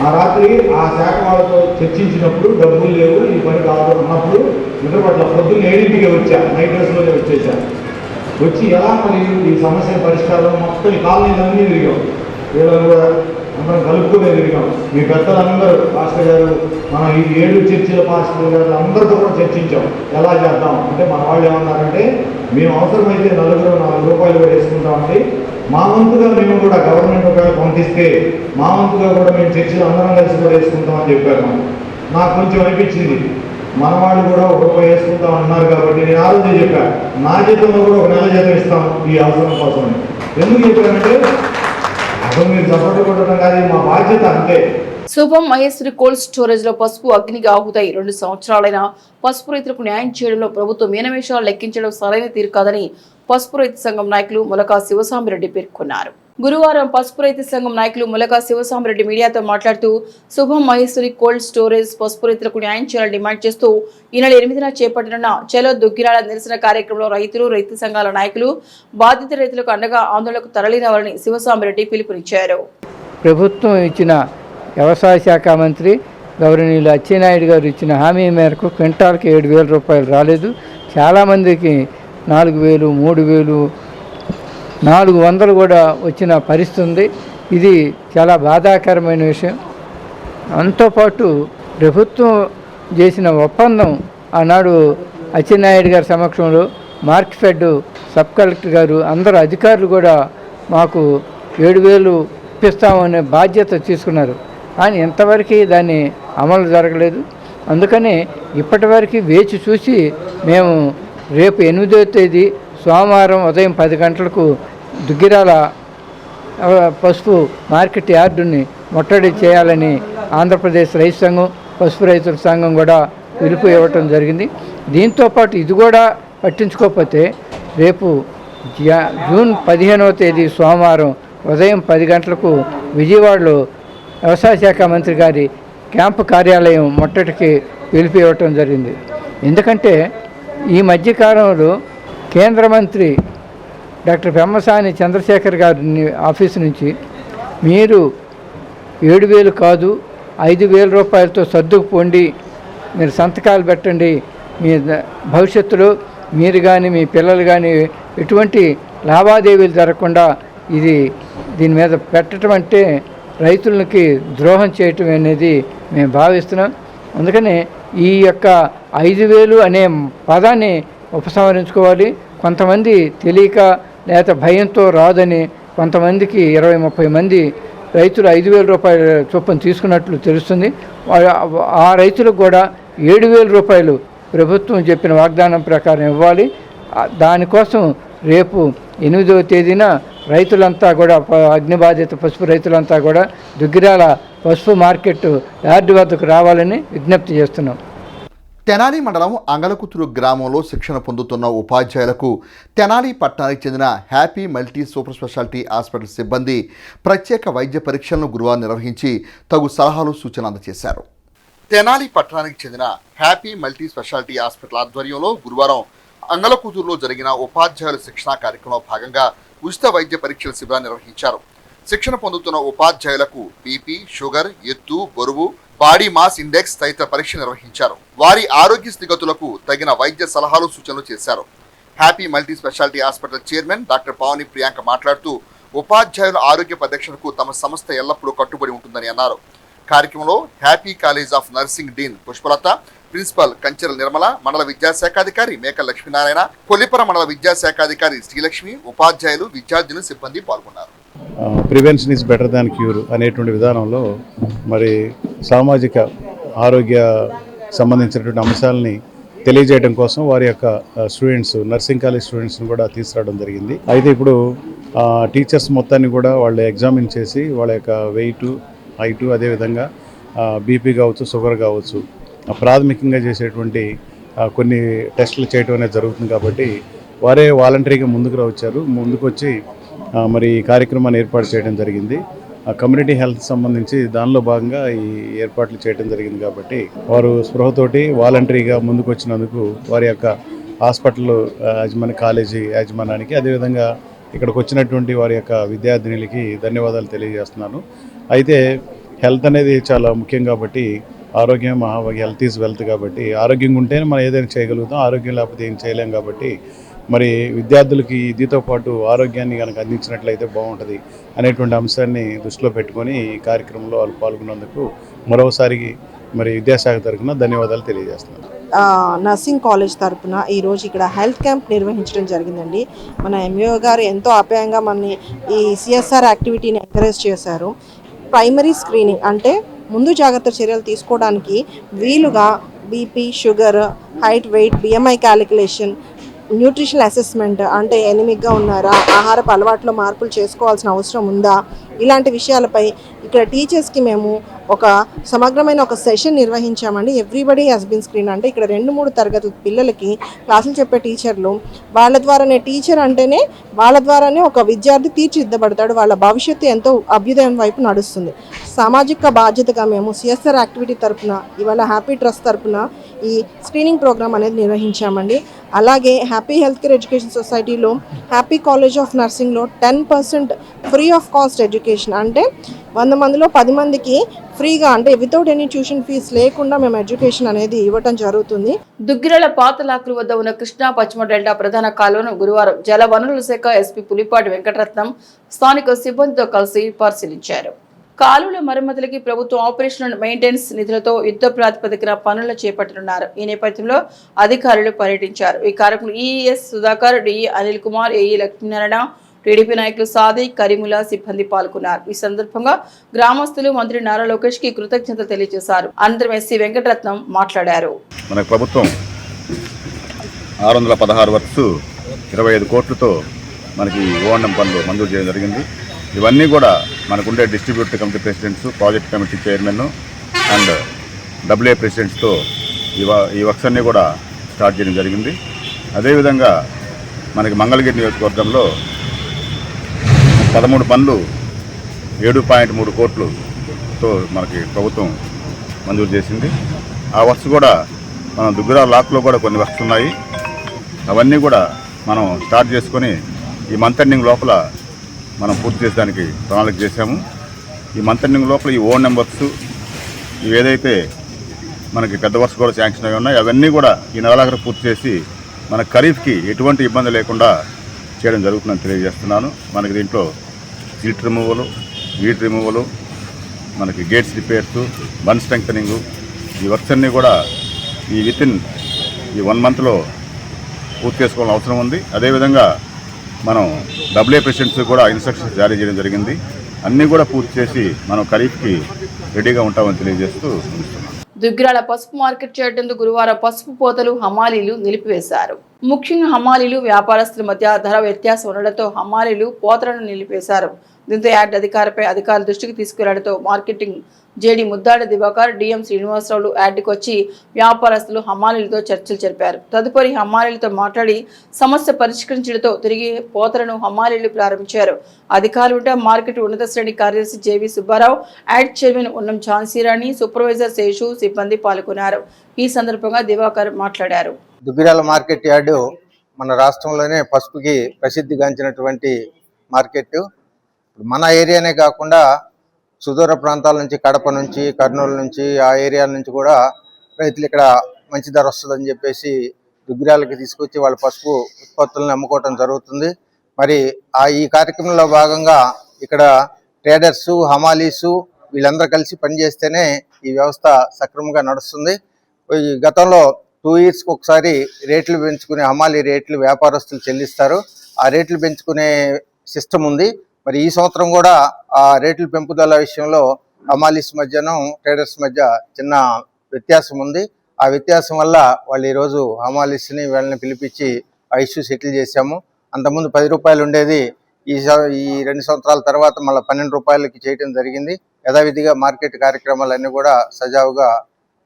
ఆ రాత్రి ఆ శాఖ వాళ్ళతో చర్చించినప్పుడు డబ్బులు లేవు, ఈ పని కాదు అన్నప్పుడు నిద్ర పట్ల. పొద్దున్న 7ంటికి వచ్చా, నైట్ డ్రెస్లోనే వచ్చేసా. వచ్చి ఎలా మరి ఈ సమస్య పరిష్కారం మొత్తం ఈ కాలనీలన్నీ తిరిగాం. వీళ్ళని కూడా అందరం కలుపుకునే తిరిగాం. మీ పెద్దలందరూ పాస్టర్ గారు, మన ఈ 7 చర్చిల పాస్టర్ గారు అందరితో కూడా చర్చించాం ఎలా చేద్దాం అంటే. మన వాళ్ళు ఏమన్నారంటే మేము అవసరమైతే 4 రూపాయలు కూడా వేసుకుంటామండి, మా వంతుగా మేము కూడా గవర్నమెంట్ ఒకవేళ పంపిస్తే మా వంతుగా కూడా మేము చర్చిలు అందరం కలిసి కూడా వేసుకుంటామని చెప్పారు. నాకు కొంచెం అనిపించింది, మన వాళ్ళు కూడా 1 రూపాయి వేసుకుంటాం అన్నారు కాబట్టి నేను ఆ రోజే చెప్పాను నా జీతంలో కూడా 1 నెల జీతం ఇస్తాం ఈ అవసరం కోసం. ఎందుకు చెప్పానంటే అసలు మీరు సపోర్ట్ కొట్టడం కాదు, మా బాధ్యత అంతే. శుభం మహేశ్వరి కోల్డ్ స్టోరేజ్ లో పసుపు అగ్నికి ఆహుతాయి. 2 సంవత్సరాలైన పసుపు రైతులకు న్యాయం చేయడంలో ప్రభుత్వం మీనమేషాలు లెక్కించడం సరైన తీరు కాదని పసుపు రైతు సంఘం నాయకులు ములకా శివసామిరెడ్డి పేర్కొన్నారు. గురువారం పసుపు రైతు సంఘం నాయకులు ములకా శివసామిరెడ్డి మీడియాతో మాట్లాడుతూ శుభం మహేశ్వరి కోల్డ్ స్టోరేజ్ పసుపు రైతులకు న్యాయం చేయాలని డిమాండ్ చేస్తూ ఈ నెల 8న చేపట్టనున్న చలో దుగ్గిరాల నిరసన కార్యక్రమంలో రైతులు, రైతు సంఘాల నాయకులు బాధిత రైతులకు అండగా ఆందోళనకు తరలిరావాలని శివసామిరెడ్డి పిలుపునిచ్చారు. ప్రభుత్వం ఇచ్చిన వ్యవసాయ శాఖ మంత్రి గౌరవనీయులు అచ్చెన్నాయుడు గారు ఇచ్చిన హామీ మేరకు క్వింటాల్కి 7,000 రూపాయలు రాలేదు. చాలామందికి 4,000, 3,000, 400 కూడా వచ్చిన పరిస్థితి ఉంది. ఇది చాలా బాధాకరమైన విషయం. అంతోపాటు ప్రభుత్వం చేసిన ఒప్పందం ఆనాడు అచ్చెన్నాయుడు గారి సమక్షంలో మార్క్ఫెడ్ సబ్ కలెక్టర్ గారు అందరు అధికారులు కూడా మాకు 7,000 ఇప్పిస్తామనే బాధ్యత తీసుకున్నారు. కానీ ఇంతవరకు దాన్ని అమలు జరగలేదు. అందుకని ఇప్పటివరకు వేచి చూసి మేము రేపు 8వ తేదీ సోమవారం ఉదయం 10 గంటలకు దుగ్గిరాల పసుపు మార్కెట్ యార్డుని ముట్టడి చేయాలని ఆంధ్రప్రదేశ్ రైతు సంఘం, పసుపు రైతుల సంఘం కూడా పిలుపు ఇవ్వటం జరిగింది. దీంతోపాటు ఇది కూడా పట్టించుకోకపోతే రేపు జూన్ 15వ తేదీ సోమవారం ఉదయం 10 గంటలకు విజయవాడలో వ్యవసాయ శాఖ మంత్రి గారి క్యాంపు కార్యాలయం ముట్టడికి పిలుపు ఇవ్వటం జరిగింది. ఎందుకంటే ఈ మధ్యకాలంలో కేంద్ర మంత్రి డాక్టర్ పెమ్మసాని చంద్రశేఖర్ గారి ఆఫీసు నుంచి మీరు 7,000 కాదు 5,000 రూపాయలతో సర్దుకుపోండి, మీరు సంతకాలు పెట్టండి, మీ భవిష్యత్తులో మీరు కానీ మీ పిల్లలు కానీ ఎటువంటి లావాదేవీలు జరగకుండా దీని మీద పెట్టడం అంటే రైతులకి ద్రోహం చేయటం అనేది మేము భావిస్తున్నాం. అందుకని ఈ యొక్క 5,000 అనే పదాన్ని ఉపసంహరించుకోవాలి. కొంతమంది తెలియక లేకపోతే భయంతో రాదని కొంతమందికి 20-30 మంది రైతులు 5,000 రూపాయల చొప్పున తీసుకున్నట్లు తెలుస్తుంది. ఆ రైతులకు కూడా 7,000 రూపాయలు ప్రభుత్వం చెప్పిన వాగ్దానం ప్రకారం ఇవ్వాలి. దానికోసం రేపు 8వ తేదీన రైతులంతా కూడా అగ్నిబాధిత పసుపు రైతులంతా కూడా దుగ్గిరాల పసుపు మార్కెట్ యార్డు వద్దకు రావాలని విజ్ఞప్తి చేస్తున్నాం. తెనాలి మండలం అంగలకుతురు గ్రామంలో శిక్షణ పొందుతున్న ఉపాధ్యాయులకు తెనాలి పట్టణానికి చెందిన happy multi super speciality hospital సిబ్బంది ప్రత్యేక వైద్య పరీక్షలను గురువారం నిర్వహించి తగు సలహాలు, సూచనలు అందజేశారు. తెనాలి పట్టణానికి చెందిన హ్యాపీ మల్టీ స్పెషాలిటీ హాస్పిటల్ ఆధ్వర్యంలో గురువారం అంగలకుతురులో జరిగిన ఉపాధ్యాయుల శిక్షణా కార్యక్రమంలో భాగంగా ఉచిత వైద్య పరీక్షల శిబిరాన్ని నిర్వహించారు. శిక్షణ పొందుతున్న ఉపాధ్యాయులకు బీపీ, షుగర్, ఎత్తు, బరువు, బాడీ మాస్ ఇండెక్స్ తదితర పరీక్ష నిర్వహించారు. వారి ఆరోగ్య స్థితిగతులకు తగిన వైద్య సలహాలు, సూచనలు చేశారు. Happy multi speciality hospital chairman doctor Pavani Priyanka మాట్లాడుతూ ఉపాధ్యాయుల ఆరోగ్య పరిరక్షణకు తమ సంస్థ ఎల్లప్పుడూ కట్టుబడి ఉంటుందని అన్నారు. కార్యక్రమంలో Happy College of Nursing dean Pushpalatha, principal Kanchela Nirmala, మండల విద్యాశాఖాధికారి మేక లక్ష్మీనారాయణ, కొల్లిపర మండల విద్యాశాఖాధికారి శ్రీలక్ష్మి, ఉపాధ్యాయులు, విద్యార్థులు, సిబ్బంది పాల్గొన్నారు. Prevention is better than cure అనేటువంటి విధానంలో మరి సామాజిక ఆరోగ్య సంబంధించినటువంటి అంశాలని తెలియజేయడం కోసం వారి యొక్క స్టూడెంట్స్, నర్సింగ్ కాలేజ్ స్టూడెంట్స్ని కూడా తీసుకురావడం జరిగింది. అయితే ఇప్పుడు టీచర్స్ మొత్తాన్ని కూడా వాళ్ళు ఎగ్జామిన్ చేసి వాళ్ళ యొక్క వెయిట్, హైటు, అదేవిధంగా బీపీ కావచ్చు, షుగర్ కావచ్చు, ప్రాథమికంగా చేసేటువంటి కొన్ని టెస్టులు చేయడం అనేది జరుగుతుంది. కాబట్టి వారే వాలంటరీగా ముందుకు వచ్చి మరి ఈ కార్యక్రమాన్ని ఏర్పాటు చేయడం జరిగింది. కమ్యూనిటీ హెల్త్ సంబంధించి దానిలో భాగంగా ఈ ఏర్పాట్లు చేయడం జరిగింది. కాబట్టి వారు స్పృహతోటి వాలంటరీగా ముందుకు వచ్చినందుకు వారి యొక్క హాస్పిటల్ కాలేజీ యాజమాన్యానికి, అదేవిధంగా ఇక్కడికి వచ్చినటువంటి వారి యొక్క విద్యార్థినులకి ధన్యవాదాలు తెలియజేస్తున్నాను. అయితే హెల్త్ అనేది చాలా ముఖ్యం కాబట్టి, ఆరోగ్యం హెల్త్ ఈజ్ వెల్త్ కాబట్టి, ఆరోగ్యంగా ఉంటేనే మనం ఏదైనా చేయగలుగుతాం, ఆరోగ్యం లేకపోతే ఏం చేయలేం. కాబట్టి మరి విద్యార్థులకి దీంతో పాటు ఆరోగ్యాన్ని కనుక అందించినట్లయితే బాగుంటుంది అనేటువంటి అంశాన్ని దృష్టిలో పెట్టుకొని ఈ కార్యక్రమంలో వాళ్ళు పాల్గొన్నందుకు మరోసారి మరి విద్యాశాఖ తరఫున ధన్యవాదాలు తెలియజేస్తున్నాను. నర్సింగ్ కాలేజ్ తరఫున ఈరోజు ఇక్కడ హెల్త్ క్యాంప్ నిర్వహించడం జరిగిందండి. మన ఎంఈఓ గారు ఎంతో ఆప్యాయంగా మనని ఈ సిఎస్ఆర్ యాక్టివిటీని ఎంకరేజ్ చేశారు. ప్రైమరీ స్క్రీనింగ్ అంటే ముందు జాగ్రత్త చర్యలు తీసుకోవడానికి వీలుగా BP, sugar, height, weight, BMI calculation, nutritional assessment అంటే ఎనిమిక్గా ఉన్నారా, ఆహారపు అలవాట్లో మార్పులు చేసుకోవాల్సిన అవసరం ఉందా, ఇలాంటి విషయాలపై ఇక్కడ టీచర్స్కి మేము ఒక సమగ్రమైన ఒక సెషన్ నిర్వహించామండి. ఎవ్రీబడి హ్యాస్ బీన్ స్క్రీన్ అంటే ఇక్కడ 2-3 తరగతి పిల్లలకి క్లాసులు చెప్పే టీచర్లు వాళ్ళ ద్వారానే, టీచర్ అంటేనే వాళ్ళ ద్వారానే ఒక విద్యార్థి తీర్చిదిద్దబడతాడు, వాళ్ళ భవిష్యత్తు ఎంతో అభ్యుదయం వైపు నడుస్తుంది. సామాజిక బాధ్యతగా మేము సిఎస్ఆర్ యాక్టివిటీ తరఫున ఇవాళ హ్యాపీ ట్రస్ట్ తరఫున ఈ స్క్రీనింగ్ ప్రోగ్రామ్ అనేది నిర్వహించామండి. అలాగే హ్యాపీ హెల్త్ కేర్ ఎడ్యుకేషన్ సొసైటీలో హ్యాపీ కాలేజ్ ఆఫ్ నర్సింగ్లో 10% ఫ్రీ ఆఫ్ కాస్ట్ ఎడ్యుకేషన్ అంటే 100 మందిలో 10 మందికి ఫ్రీగా అంటే వితౌట్ ఎనీ ట్యూషన్ ఫీజు లేకుండా మేము ఎడ్యుకేషన్ అనేది ఇవ్వటం జరుగుతుంది. దుగ్గిరాల పాత లాకుల వద్ద ఉన్న కృష్ణా పశ్చిమ డెల్టా ప్రధాన కాలువను గురువారం జల వనరుల శాఖ ఎస్పీ పులిపాటి వెంకటరత్నం స్థానిక సిబ్బందితో కలిసి పరిశీలించారు. కాలువల మరమ్మతులకి ప్రభుత్వం ఆపరేషనల్ మెయింటెనెన్స్ నిధులతో యుద్ధ ప్రాతిపదికన పనులు చేపట్టనున్నారు. ఈ నేపథ్యంలో అధికారులు పర్యటించారు. ఈ కార్యక్రమంలో ES Sudhakar, DE Anil Kumar, AE Lakshminarayana, TDP నాయకులు సాది, కరీముల్లా సిబ్బంది పాల్గొన్నారు. ఈ సందర్భంగా గ్రామస్తులు మంత్రి నారా లోకేష్ కి కృతజ్ఞతలు తెలియజేశారు. అనంతరం ఎస్సీ వెంకటరత్నం మాట్లాడారు. మన ప్రభుత్వం 616 వర్క్స్ 25 కోట్లతో మనకి ఓఎండ్ఎం పనులు మంజూరు చేయడం జరిగింది. ఇవన్నీ కూడా మనకుండే distributor committee presidents, project committee chairman and WA ప్రెసిడెంట్స్తో ఈ వర్క్స్ అన్నీ కూడా స్టార్ట్ చేయడం జరిగింది. అదేవిధంగా మనకి మంగళగిరి నియోజకవర్గంలో 13 పనులు 7.3 కోట్లతో మనకి ప్రభుత్వం మంజూరు చేసింది. ఆ వర్క్స్ కూడా మనం దుగ్గిరాల లాక్లో కూడా కొన్ని వర్క్స్ ఉన్నాయి. అవన్నీ కూడా మనం స్టార్ట్ చేసుకొని ఈ మంత్ ఎండింగ్ లోపల మనం పూర్తి చేసేదానికి ప్రణాళిక చేశాము. ఈ మంత్ ఎండింగ్ లోపల ఈ ఓఎండ్ఎం వర్క్స్ ఇవి ఏదైతే మనకి పెద్ద వర్క్స్ కూడా శాంక్షన్ అయి ఉన్నాయి అవన్నీ కూడా ఈ నెలాఖరు పూర్తి చేసి మన ఖరీఫ్కి ఎటువంటి ఇబ్బంది లేకుండా చేయడం జరుగుతుందని తెలియజేస్తున్నాను. మనకి దీంట్లో సీట్ రిమూవలు, వీట్ రిమూవలు, మనకి గేట్స్ రిపేర్స్, బన్ స్ట్రెంగ్తనింగు, ఈ వర్క్స్ అన్నీ కూడా వితిన్ ఈ 1 మంత్లో పూర్తి చేసుకోవాల్సిన అవసరం ఉంది. అదేవిధంగా మనం డబ్ల్యూఏ ప్రెసిడెంట్స్ కూడా ఇన్స్ట్రక్షన్స్ జారీ చేయడం జరిగింది. అన్నీ కూడా పూర్తి చేసి మనం ఖరీఫ్కి రెడీగా ఉంటామని తెలియజేస్తూ దుగ్గిరాల పసుపు మార్కెట్ చేయడంతో గురువారం పసుపు పోతలు హమాలీలు నిలిపివేశారు. ముఖ్యంగా హమాలీలు వ్యాపారస్తుల మధ్య ధర వ్యత్యాసం ఉండడంతో హమాలీలు పోతలను నిలిపివేశారు. దీంతో యాడ్ అధికారిపై అధికారుల దృష్టికి తీసుకెళ్లడంతో marketing JD Muddada Divakar, DM శ్రీనివాసరావులు యాడ్కి వచ్చి వ్యాపారస్తులు హమాలీలతో చర్చలు జరిపారు. తదుపరి హమాలీలతో మాట్లాడి సమస్య పరిష్కరించడంతో తిరిగి పోతలను హమాలీలు ప్రారంభించారు. అధికారులు ఉంటే మార్కెట్ ఉన్నత శ్రేణి కార్యదర్శి జేవి సుబ్బారావు, యాడ్ చైర్మన్ ఉన్నం ఝాన్సీరాణి, సూపర్వైజర్ శేషు, సిబ్బంది పాల్గొన్నారు. ఈ సందర్భంగా దివాకర్ మాట్లాడారు. దుగ్గిరాల మార్కెట్ యార్డు మన రాష్ట్రంలోనే పసుపుకి ప్రసిద్ధిగాంచినటువంటి మార్కెట్. మన ఏరియానే కాకుండా సుదూర ప్రాంతాల నుంచి, కడప నుంచి, కర్నూలు నుంచి, ఆ ఏరియాల నుంచి కూడా రైతులు ఇక్కడ మంచి ధర వస్తుందని చెప్పేసి దుగ్గిరాలకి తీసుకొచ్చి వాళ్ళ పసుపు ఉత్పత్తులను అమ్ముకోవటం జరుగుతుంది. మరి ఈ కార్యక్రమంలో భాగంగా ఇక్కడ ట్రేడర్సు, హమాలీసు వీళ్ళందరూ కలిసి పనిచేస్తేనే ఈ వ్యవస్థ సక్రమంగా నడుస్తుంది. ఈ గతంలో 2 ఇయర్స్కి ఒకసారి రేట్లు పెంచుకునే హమాలీ రేట్లు వ్యాపారస్తులు చెల్లిస్తారు. ఆ రేట్లు పెంచుకునే సిస్టమ్ ఉంది. మరి ఈ సంవత్సరం కూడా ఆ రేట్ల పెంపుదల విషయంలో హమాలీస్ మధ్యను ట్రేడర్స్ మధ్య చిన్న వ్యత్యాసం ఉంది. ఆ వ్యత్యాసం వల్ల వాళ్ళు ఈరోజు హమాలీస్ని వీళ్ళని పిలిపించి ఆ ఇష్యూ సెటిల్ చేశాము. అంతకుముందు 10 రూపాయలు ఉండేది ఈ 2 సంవత్సరాల తర్వాత మళ్ళీ 12 రూపాయలకి చేయడం జరిగింది. యథావిధిగా మార్కెట్ కార్యక్రమాలన్నీ కూడా సజావుగా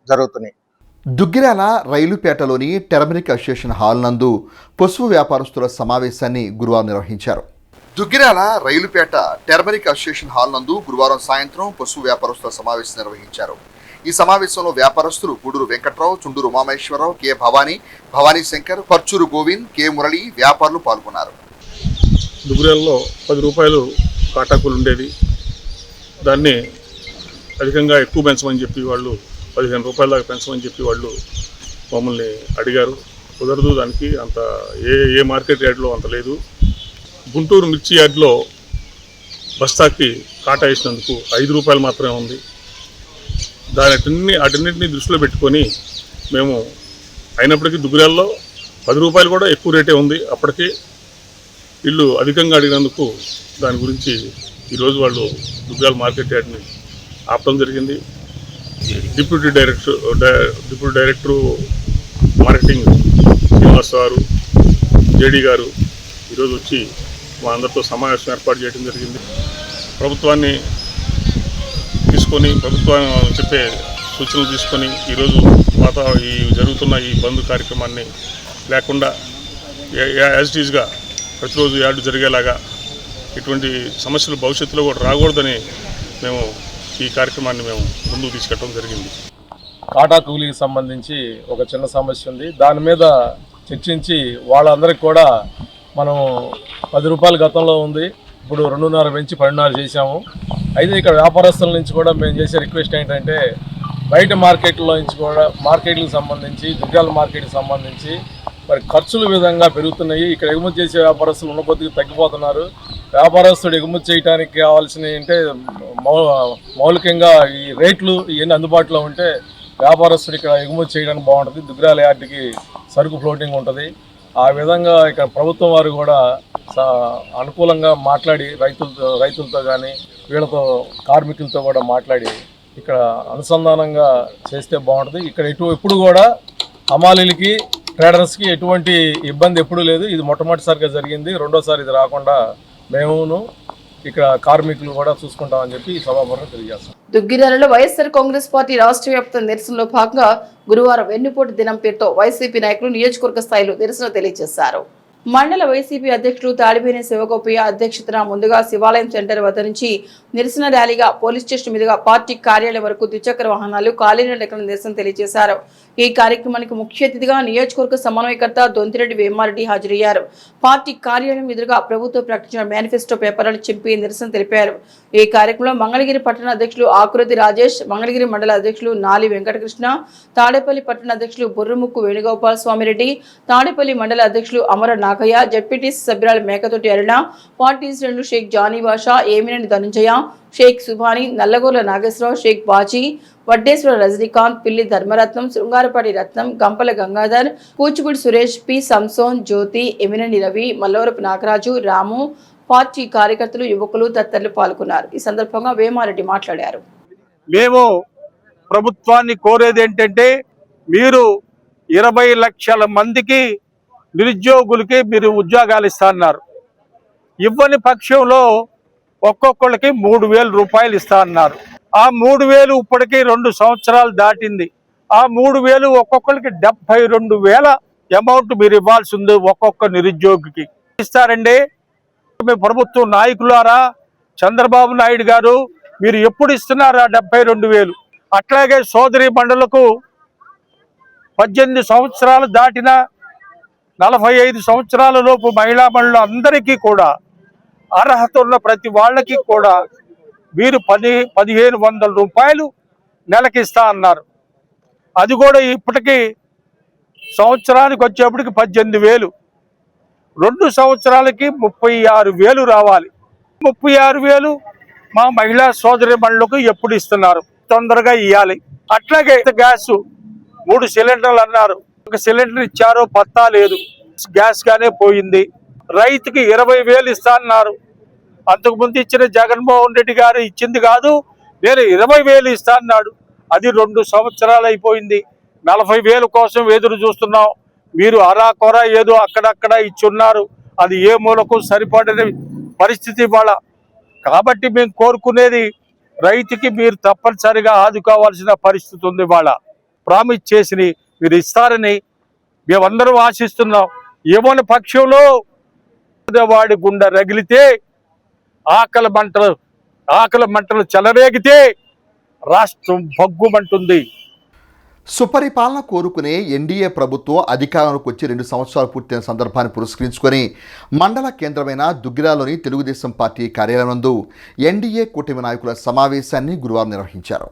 జరుగుతున్నాయి. దుగ్గిరాల రైలుపేటలోని టెర్మరిక్ అసోసియేషన్ హాల్ నందు పసుపు వ్యాపారస్తుల సమావేశాన్ని గురువారం నిర్వహించారు. Duggirala Railpet turmeric association hall నందు గురువారం సాయంత్రం పసుపు వ్యాపారస్తుల సమావేశం నిర్వహించారు. ఈ సమావేశంలో వ్యాపారస్తులు గూడూరు వెంకట్రావు, చుండూరు ఉమామేశ్వరరావు, కె భవానీ శంకర్, పర్చూరు గోవింద్, కె మురళి వ్యాపారులు పాల్గొన్నారు. దుగ్గిరాలలో 10 రూపాయలు కాటాకులు ఉండేది, దాన్ని అధికంగా ఎక్కువ పెంచమని చెప్పి వాళ్ళు 15 రూపాయల దాకా పెంచమని చెప్పి వాళ్ళు మమ్మల్ని అడిగారు. కుదరదు, దానికి అంత ఏ మార్కెట్ యార్డ్లో అంత లేదు. గుంటూరు మిర్చి యార్డ్లో బస్తాకి కాటా వేసినందుకు 5 రూపాయలు మాత్రమే ఉంది. అటన్నింటినీ దృష్టిలో పెట్టుకొని మేము అయినప్పటికీ దుగ్గిరాల్లో 10 రూపాయలు కూడా ఎక్కువ రేటే ఉంది. అప్పటికే వీళ్ళు అధికంగా అడిగినందుకు దాని గురించి ఈరోజు వాళ్ళు దుగ్గిరాల మార్కెట్ యార్డ్ని ఆపడం జరిగింది. డిప్యూటీ డైరెక్టరు మార్కెటింగ్ శ్రీనివాస్ గారు, జేడీ గారు ఈరోజు వచ్చి మా అందరితో సమావేశం ఏర్పాటు చేయడం జరిగింది. ప్రభుత్వాన్ని తీసుకొని ప్రభుత్వం చెప్పే సూచనలు తీసుకొని ఈరోజు ఈ జరుగుతున్న ఈ బంద్ కార్యక్రమాన్ని లేకుండా యాజ్ ఇట్ ఈజ్గా ప్రతిరోజు యార్డు జరిగేలాగా ఇటువంటి సమస్యలు భవిష్యత్తులో కూడా రాకూడదని మేము ఈ కార్యక్రమాన్ని మేము ముందుకు తీసుకెళ్ళడం జరిగింది. కాటా కూలీకి సంబంధించి ఒక చిన్న సమస్య ఉంది. దాని మీద చర్చించి వాళ్ళందరికీ కూడా మనం 10 రూపాయలు గతంలో ఉంది, ఇప్పుడు 2.5 పెంచి 12.5 చేశాము. అయితే ఇక్కడ వ్యాపారస్తుల నుంచి కూడా మేము చేసే రిక్వెస్ట్ ఏంటంటే బయట మార్కెట్లో నుంచి కూడా మార్కెట్లకు సంబంధించి దుగ్గిరాల మార్కెట్కి సంబంధించి మరి ఖర్చుల విధంగా పెరుగుతున్నాయి. ఇక్కడ ఎగుమతి చేసే వ్యాపారస్తులు ఉన్న కొద్దిగా తగ్గిపోతున్నారు. వ్యాపారస్తుడు ఎగుమతి చేయడానికి కావాల్సినవి అంటే మౌలికంగా ఈ రేట్లు ఇవన్నీ అందుబాటులో ఉంటే వ్యాపారస్తుడు ఇక్కడ ఎగుమతి చేయడానికి బాగుంటుంది. దుగ్గిరాల యార్డ్కి సరుకు ఫ్లోటింగ్ ఉంటుంది. ఆ విధంగా ఇక్కడ ప్రభుత్వం వారు కూడా అనుకూలంగా మాట్లాడి రైతులతో కానీ వీళ్ళతో కార్మికులతో కూడా మాట్లాడి ఇక్కడ అనుసంధానంగా చేస్తే బాగుంటుంది. ఇక్కడ ఎప్పుడు కూడా హమాలీలకి ట్రేడర్స్కి ఎటువంటి ఇబ్బంది ఎప్పుడూ లేదు. ఇది మొట్టమొదటిసారిగా జరిగింది, రెండోసారి ఇది రాకుండా మేమును ఇక్కడ కార్మికులు కూడా చూసుకుంటామని చెప్పి సభాపూర్వకంగా తెలియజేస్తాం. దుగ్గిరాలలో వైఎస్ఆర్ కాంగ్రెస్ పార్టీ రాష్ట్ర వ్యాప్త నిరసనలో భాగంగా గురువారం వెన్నుపోటు దినం పేరుతో వైసీపీ నాయకులు నియోజకవర్గ స్థాయిలో నిరసన తెలియజేశారు. మండల వైసీపీ అధ్యక్షులు తాడిపేని శివగోపయ్య అధ్యక్షతన ముందుగా శివాలయం సెంటర్ వద్ద నుంచి నిరసన ర్యాలీగా పోలీస్ స్టేషన్ మీదుగా పార్టీ కార్యాలయం వరకు ద్విచక్ర వాహనాలు కాలినడకన నిరసన తెలియజేశారు. ఈ కార్యక్రమానికి ముఖ్య అతిథిగా నియోజకవర్గ సమన్వయకర్త దొంతిరెడ్డి వేమారెడ్డి హాజరయ్యారు. పార్టీ కార్యాలయం ఎదురుగా ప్రభుత్వం ప్రకటించిన మేనిఫెస్టో పేపర్లను చింపి నిరసన తెలిపారు. ఈ కార్యక్రమంలో మంగళగిరి పట్టణ అధ్యక్షులు ఆకృతి రాజేష్, మంగళగిరి మండల అధ్యక్షులు నాలి వెంకటకృష్ణ, తాడేపల్లి పట్టణ అధ్యక్షులు బుర్రముక్కు వేణుగోపాల స్వామిరెడ్డి, తాడేపల్లి మండల అధ్యక్షులు అమర నాగయ్య, జడ్పీటీసీ సభ్యురాలు మేకతోటి అరుణ, పార్టీ శ్రేణులు షేక్ జానీ బాషా, ఏమినేని ధనుంజయ, షేక్ సుభాని, నల్లగోర్ల నాగేశ్వరరావు, షేక్ బాజీ, వడ్డేశ్వర రజనీకాంత్, పిల్లి ధర్మరత్నం, శృంగారపాటి రత్నం, గంపల గంగాధర్, కూచిపూడి సురేష్, పి సంసోన్, జ్యోతి, ఎమినేని రవి, మల్లవరపు నాగరాజు, రాము, పార్టీ కార్యకర్తలు, యువకులు తదితరులు పాల్గొన్నారు. ఈ సందర్భంగా వేమారెడ్డి మాట్లాడారు. మేము ప్రభుత్వాన్ని కోరేది ఏంటంటే మీరు 20 లక్షల మందికి నిరుద్యోగులకి మీరు ఉద్యోగాలు ఇస్తాన్నారు. ఇవ్వని పక్షంలో ఒక్కొక్కళ్ళకి 3,000 రూపాయలు ఇస్తా అన్నారు. ఆ 3,000 ఇప్పటికీ 2 సంవత్సరాలు దాటింది. ఆ 3,000 ఒక్కొక్కరికి 72,000 అమౌంట్ మీరు ఇవ్వాల్సి ఉంది ఒక్కొక్క నిరుద్యోగికి. ఇస్తారండి మీ ప్రభుత్వం నాయకులారా, చంద్రబాబు నాయుడు గారు మీరు ఎప్పుడు ఇస్తున్నారా 72,000? అట్లాగే సోదరి మండలకు 18 సంవత్సరాలు దాటిన 45 సంవత్సరాల లోపు మహిళా మండలు అందరికీ కూడా అర్హత ఉన్న ప్రతి వాళ్ళకి కూడా వీరు 1,500 రూపాయలు నెలకిస్తా అన్నారు. అది కూడా ఇప్పటికీ సంవత్సరానికి వచ్చేప్పటికి 18,000, 2 సంవత్సరాలకి 36,000 రావాలి. 36,000 మా మహిళా సోదరి మండలకు ఎప్పుడు ఇస్తున్నారు? తొందరగా ఇవ్వాలి. అట్లాగే గ్యాస్ 3 సిలిండర్లు అన్నారు, 1 సిలిండర్ ఇచ్చారో పత్తా లేదు, గ్యాస్ గానే పోయింది. రైతుకి 20,000 ఇస్తా అన్నారు. అంతకుముందు ఇచ్చిన జగన్మోహన్ రెడ్డి గారు ఇచ్చింది కాదు, నేను 20,000 ఇస్తా అన్నాడు. అది 2 సంవత్సరాలు అయిపోయింది. 40,000 కోసం ఎదురు చూస్తున్నాం. మీరు అరాకొర ఏదో అక్కడక్కడ ఇచ్చున్నారు. అది ఏ మూలకు సరిపడని పరిస్థితి ఇవాళ. కాబట్టి మేము కోరుకునేది రైతుకి మీరు తప్పనిసరిగా ఆదుకోవాల్సిన పరిస్థితి ఉంది. వాళ్ళ ప్రామిస్ చేసి మీరు ఇస్తారని మేమందరం ఆశిస్తున్నాం. ఏమోని పక్షంలో వాడి గుండె రగిలితే ఆకలి మంటలు చెలరేగితే రాష్ట్రం భగ్గుమంటుంది. సుపరిపాలన కోరుకునే ఎన్డీఏ ప్రభుత్వం అధికారంలోకి వచ్చి 2 సంవత్సరాలు పూర్తయిన సందర్భాన్ని పురస్కరించుకొని మండల కేంద్రమైన దుగ్గిరాలోని తెలుగుదేశం పార్టీ కార్యాలయం నందు ఎన్డీఏ కూటమి నాయకుల సమావేశాన్ని గురువారం నిర్వహించారు.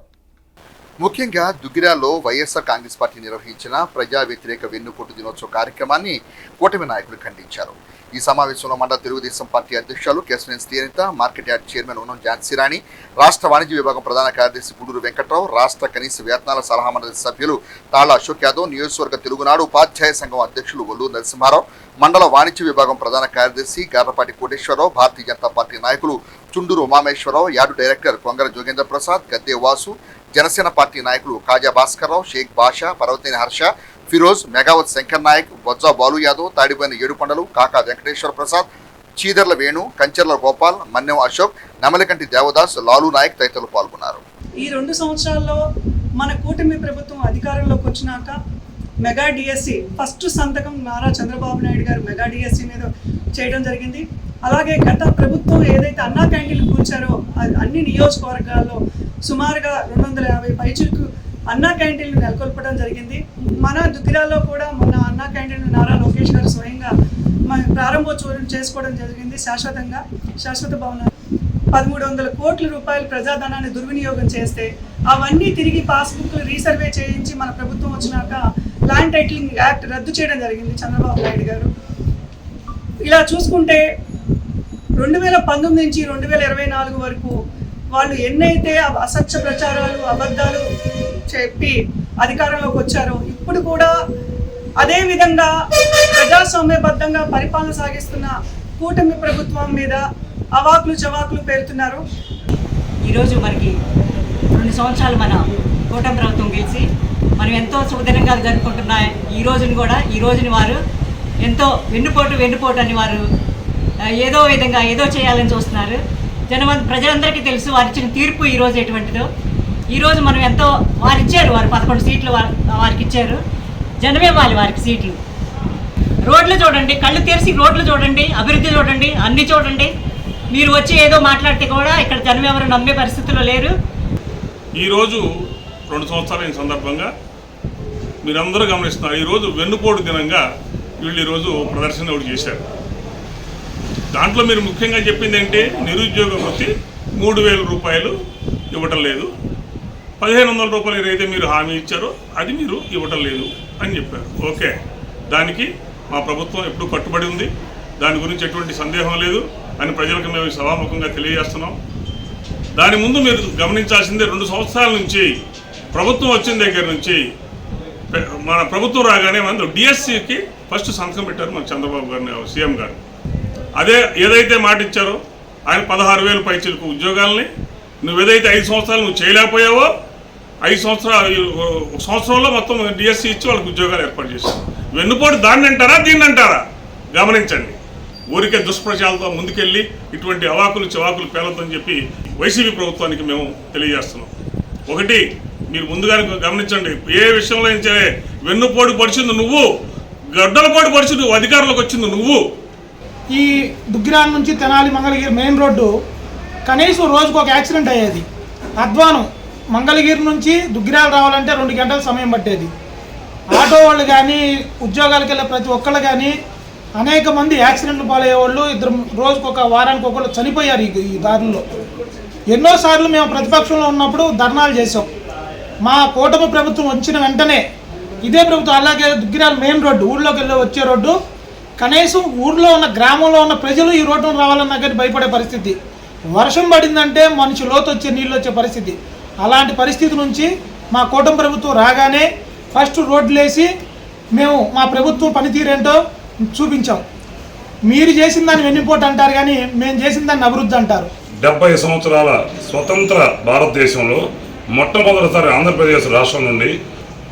ముఖ్యంగా దుగ్గిరాల్లో వైఎస్ఆర్ కాంగ్రెస్ పార్టీ నిర్వహించిన ప్రజా వ్యతిరేక వెన్నుపోటు దినోత్సవ కార్యక్రమాన్ని కూటమి నాయకులు ఖండించారు. ఈ సమావేశంలో మండల తెలుగుదేశం పార్టీ అధ్యక్షులు Kesavaneni Srinitha, market yard chairman ఉన్నం ఝాన్సీ రాణి, రాష్ట్ర వాణిజ్య విభాగం ప్రధాన కార్యదర్శి గూడూరు వెంకట్రావు, రాష్ట్ర కనీస వేతనాల సలహా మండలి సభ్యులు తాళ్ల అశోక్ యాదవ్, నియోజకవర్గ తెలుగునాడు ఉపాధ్యాయ సంఘం అధ్యక్షులు ఒల్లూరు నరసింహారావు, మండల వాణిజ్య విభాగం ప్రధాన కార్యదర్శి గార్లపాటి కోటేశ్వరరావు, భారతీయ జనతా పార్టీ నాయకులు Chunduru Umameswara Rao, yard director Kongara Jogendra Prasad, Gadde Vasu, Janasena party నాయకులు కాజా భాస్కర్రావు, షేక్ బాషా, పర్వతేని హర్ష, ఫిరోజ్, మెగావత్ శంకర్ నాయక్, బొజ్జా బాలు యాదవ్, తాడిపోయిన ఏడుకొండలు, కాకా వెంకటేశ్వర ప్రసాద్, చీదర్ల వేణు, కంచెర్ల గోపాల్, మన్నెం అశోక్, నమలికంటి దేవదాస్, లాలు నాయక్ తదితరులు పాల్గొన్నారు. ఈ 2 సంవత్సరాల్లో మన కూటమి ప్రభుత్వం అధికారంలోకి వచ్చినాక మెగా డిఎస్సి ఫస్ట్ సంతకం నారా చంద్రబాబు నాయుడు గారు మెగా డిఎస్సి మీద చేయడం జరిగింది. అలాగే గత ప్రభుత్వం ఏదైతే అన్నా క్యాంటీన్లు కూల్చారో అన్ని నియోజకవర్గాల్లో సుమారుగా 250 పైచులకు అన్నా క్యాంటీన్లు నెలకొల్పడం జరిగింది. మన దుగ్గిరాల్లో కూడా మన అన్నా క్యాంటీన్ నారా లోకేష్ గారు స్వయంగా ప్రారంభోత్సవం చేసుకోవడం జరిగింది. శాశ్వత భవనాలు 1300 కోట్ల రూపాయల ప్రజాధనాన్ని దుర్వినియోగం చేస్తే అవన్నీ తిరిగి పాస్బుక్లు రీసర్వే చేయించి మన ప్రభుత్వం వచ్చినాక ల్యాండ్ టైటిలింగ్ యాక్ట్ రద్దు చేయడం జరిగింది చంద్రబాబు నాయుడు గారు. ఇలా చూసుకుంటే 2019 నుంచి 2024 వరకు వాళ్ళు ఎన్నైతే అసత్య ప్రచారాలు అబద్ధాలు చెప్పి అధికారంలోకి వచ్చారో ఇప్పుడు కూడా అదే విధంగా ప్రజాస్వామ్యబద్ధంగా పరిపాలన సాగిస్తున్న కూటమి ప్రభుత్వం మీద అవాకులు చవాకులు పేరుతున్నారు. ఈరోజు మనకి 2 సంవత్సరాలు మన కూటమి ప్రభుత్వం గెలిచి మనం ఎంతో సుఖదినంగా జరుపుకుంటున్న ఈ రోజుని వారు ఎంతో వెన్నుపోటు అని వారు ఏదో విధంగా ఏదో చేయాలని చూస్తున్నారు. ప్రజలందరికీ తెలుసు వారు ఇచ్చిన తీర్పు ఈరోజు ఎటువంటిదో. ఈరోజు మనం ఎంతో వారు 11 సీట్లు వారికి ఇచ్చారు. జనమే వారికి సీట్లు. రోడ్లు చూడండి, కళ్ళు తెరిచి రోడ్లు చూడండి, అభివృద్ధి చూడండి, అన్ని చూడండి. మీరు వచ్చి ఏదో మాట్లాడితే కూడా ఇక్కడ జనం ఎవరు నమ్మే పరిస్థితుల్లో లేరు. ఈరోజు 2 సంవత్సరాల సందర్భంగా మీరందరూ గమనిస్తున్నారు. ఈరోజు వెన్నుపోటు దినంగా వీళ్ళు ఈరోజు ప్రదర్శన ఒకటి చేశారు. దాంట్లో మీరు ముఖ్యంగా చెప్పింది ఏంటి, నిరుద్యోగ వృత్తి 3000 రూపాయలు ఇవ్వటం లేదు, 1500 రూపాయలు ఏదైతే మీరు హామీ ఇచ్చారో అది మీరు ఇవ్వటం లేదు అని చెప్పారు. ఓకే, దానికి మా ప్రభుత్వం ఎప్పుడు కట్టుబడి ఉంది, దాని గురించి ఎటువంటి సందేహం లేదు అని ప్రజలకు మేము సభాముఖంగా తెలియజేస్తున్నాం. దాని ముందు మీరు గమనించాల్సిందే, 2 సంవత్సరాల నుంచి ప్రభుత్వం వచ్చిన దగ్గర నుంచి మన ప్రభుత్వం రాగానే మన డిఎస్సికి ఫస్ట్ సంతకం పెట్టారు మన చంద్రబాబు గారు సీఎం గారు. అదే ఏదైతే మాట ఇచ్చారో ఆయన 16,000 పైచిలకు ఉద్యోగాలని నువ్వు ఏదైతే 5 సంవత్సరాలు నువ్వు చేయలేకపోయావో 5 సంవత్సరంలో మొత్తం డిఎస్సి ఇచ్చి వాళ్ళకి ఉద్యోగాలు ఏర్పాటు చేశారు. వెన్నుపోటు దాన్ని అంటారా దీన్ని అంటారా గమనించండి. ఊరికే దుష్ప్రచారాలతో ముందుకెళ్ళి ఇటువంటి అవాకులు చివాకులు పేలొద్దని చెప్పి వైసీపీ ప్రభుత్వానికి మేము తెలియజేస్తున్నాం. ఒకటి మీరు ముందుగా గమనించండి, ఏ విషయంలో సరే వెన్నుపోటు పరిచింది నువ్వు, గడ్డలపోటు పరిచి నువ్వు అధికారంలోకి వచ్చింది నువ్వు. ఈ దుగ్గిరాల నుంచి తెనాలి మంగళగిరి మెయిన్ రోడ్డు కనీసం రోజుకు ఒక యాక్సిడెంట్ అయ్యేది. అధ్వానం మంగళగిరి నుంచి దుగ్గిరాల రావాలంటే 2 గంటల సమయం పట్టేది. ఆటో వాళ్ళు కానీ ఉద్యోగాలకు వెళ్ళే ప్రతి ఒక్కళ్ళు కానీ అనేక మంది యాక్సిడెంట్లు పాలయ్యేవాళ్ళు, రోజుకు ఒక వారానికి ఒకళ్ళు చనిపోయారు ఈ దారుల్లో. ఎన్నోసార్లు మేము ప్రతిపక్షంలో ఉన్నప్పుడు ధర్నాలు చేసాం. మా కూటమి ప్రభుత్వం వచ్చిన వెంటనే ఇదే ప్రభుత్వం అలాగే దుగ్గిరాల మెయిన్ రోడ్డు ఊళ్ళోకి వెళ్ళి వచ్చే రోడ్డు కనీసం ఊళ్ళో ఉన్న గ్రామంలో ఉన్న ప్రజలు ఈ రోడ్డును రావాలన్నా కానీ భయపడే పరిస్థితి. వర్షం పడిందంటే మనిషి లోతు వచ్చే నీళ్ళు వచ్చే పరిస్థితి. అలాంటి పరిస్థితి నుంచి మా కూటమి ప్రభుత్వం రాగానే ఫస్ట్ రోడ్లు వేసి మేము మా ప్రభుత్వం పనితీరేంటో చూపించాం. మీరు చేసిన దాన్ని వెన్నుపోటు అంటారు కానీ మేము చేసిన దాన్ని అభివృద్ధి అంటారు. 70 సంవత్సరాల స్వతంత్ర భారతదేశంలో మొట్టమొదటిసారి ఆంధ్రప్రదేశ్ రాష్ట్రం నుండి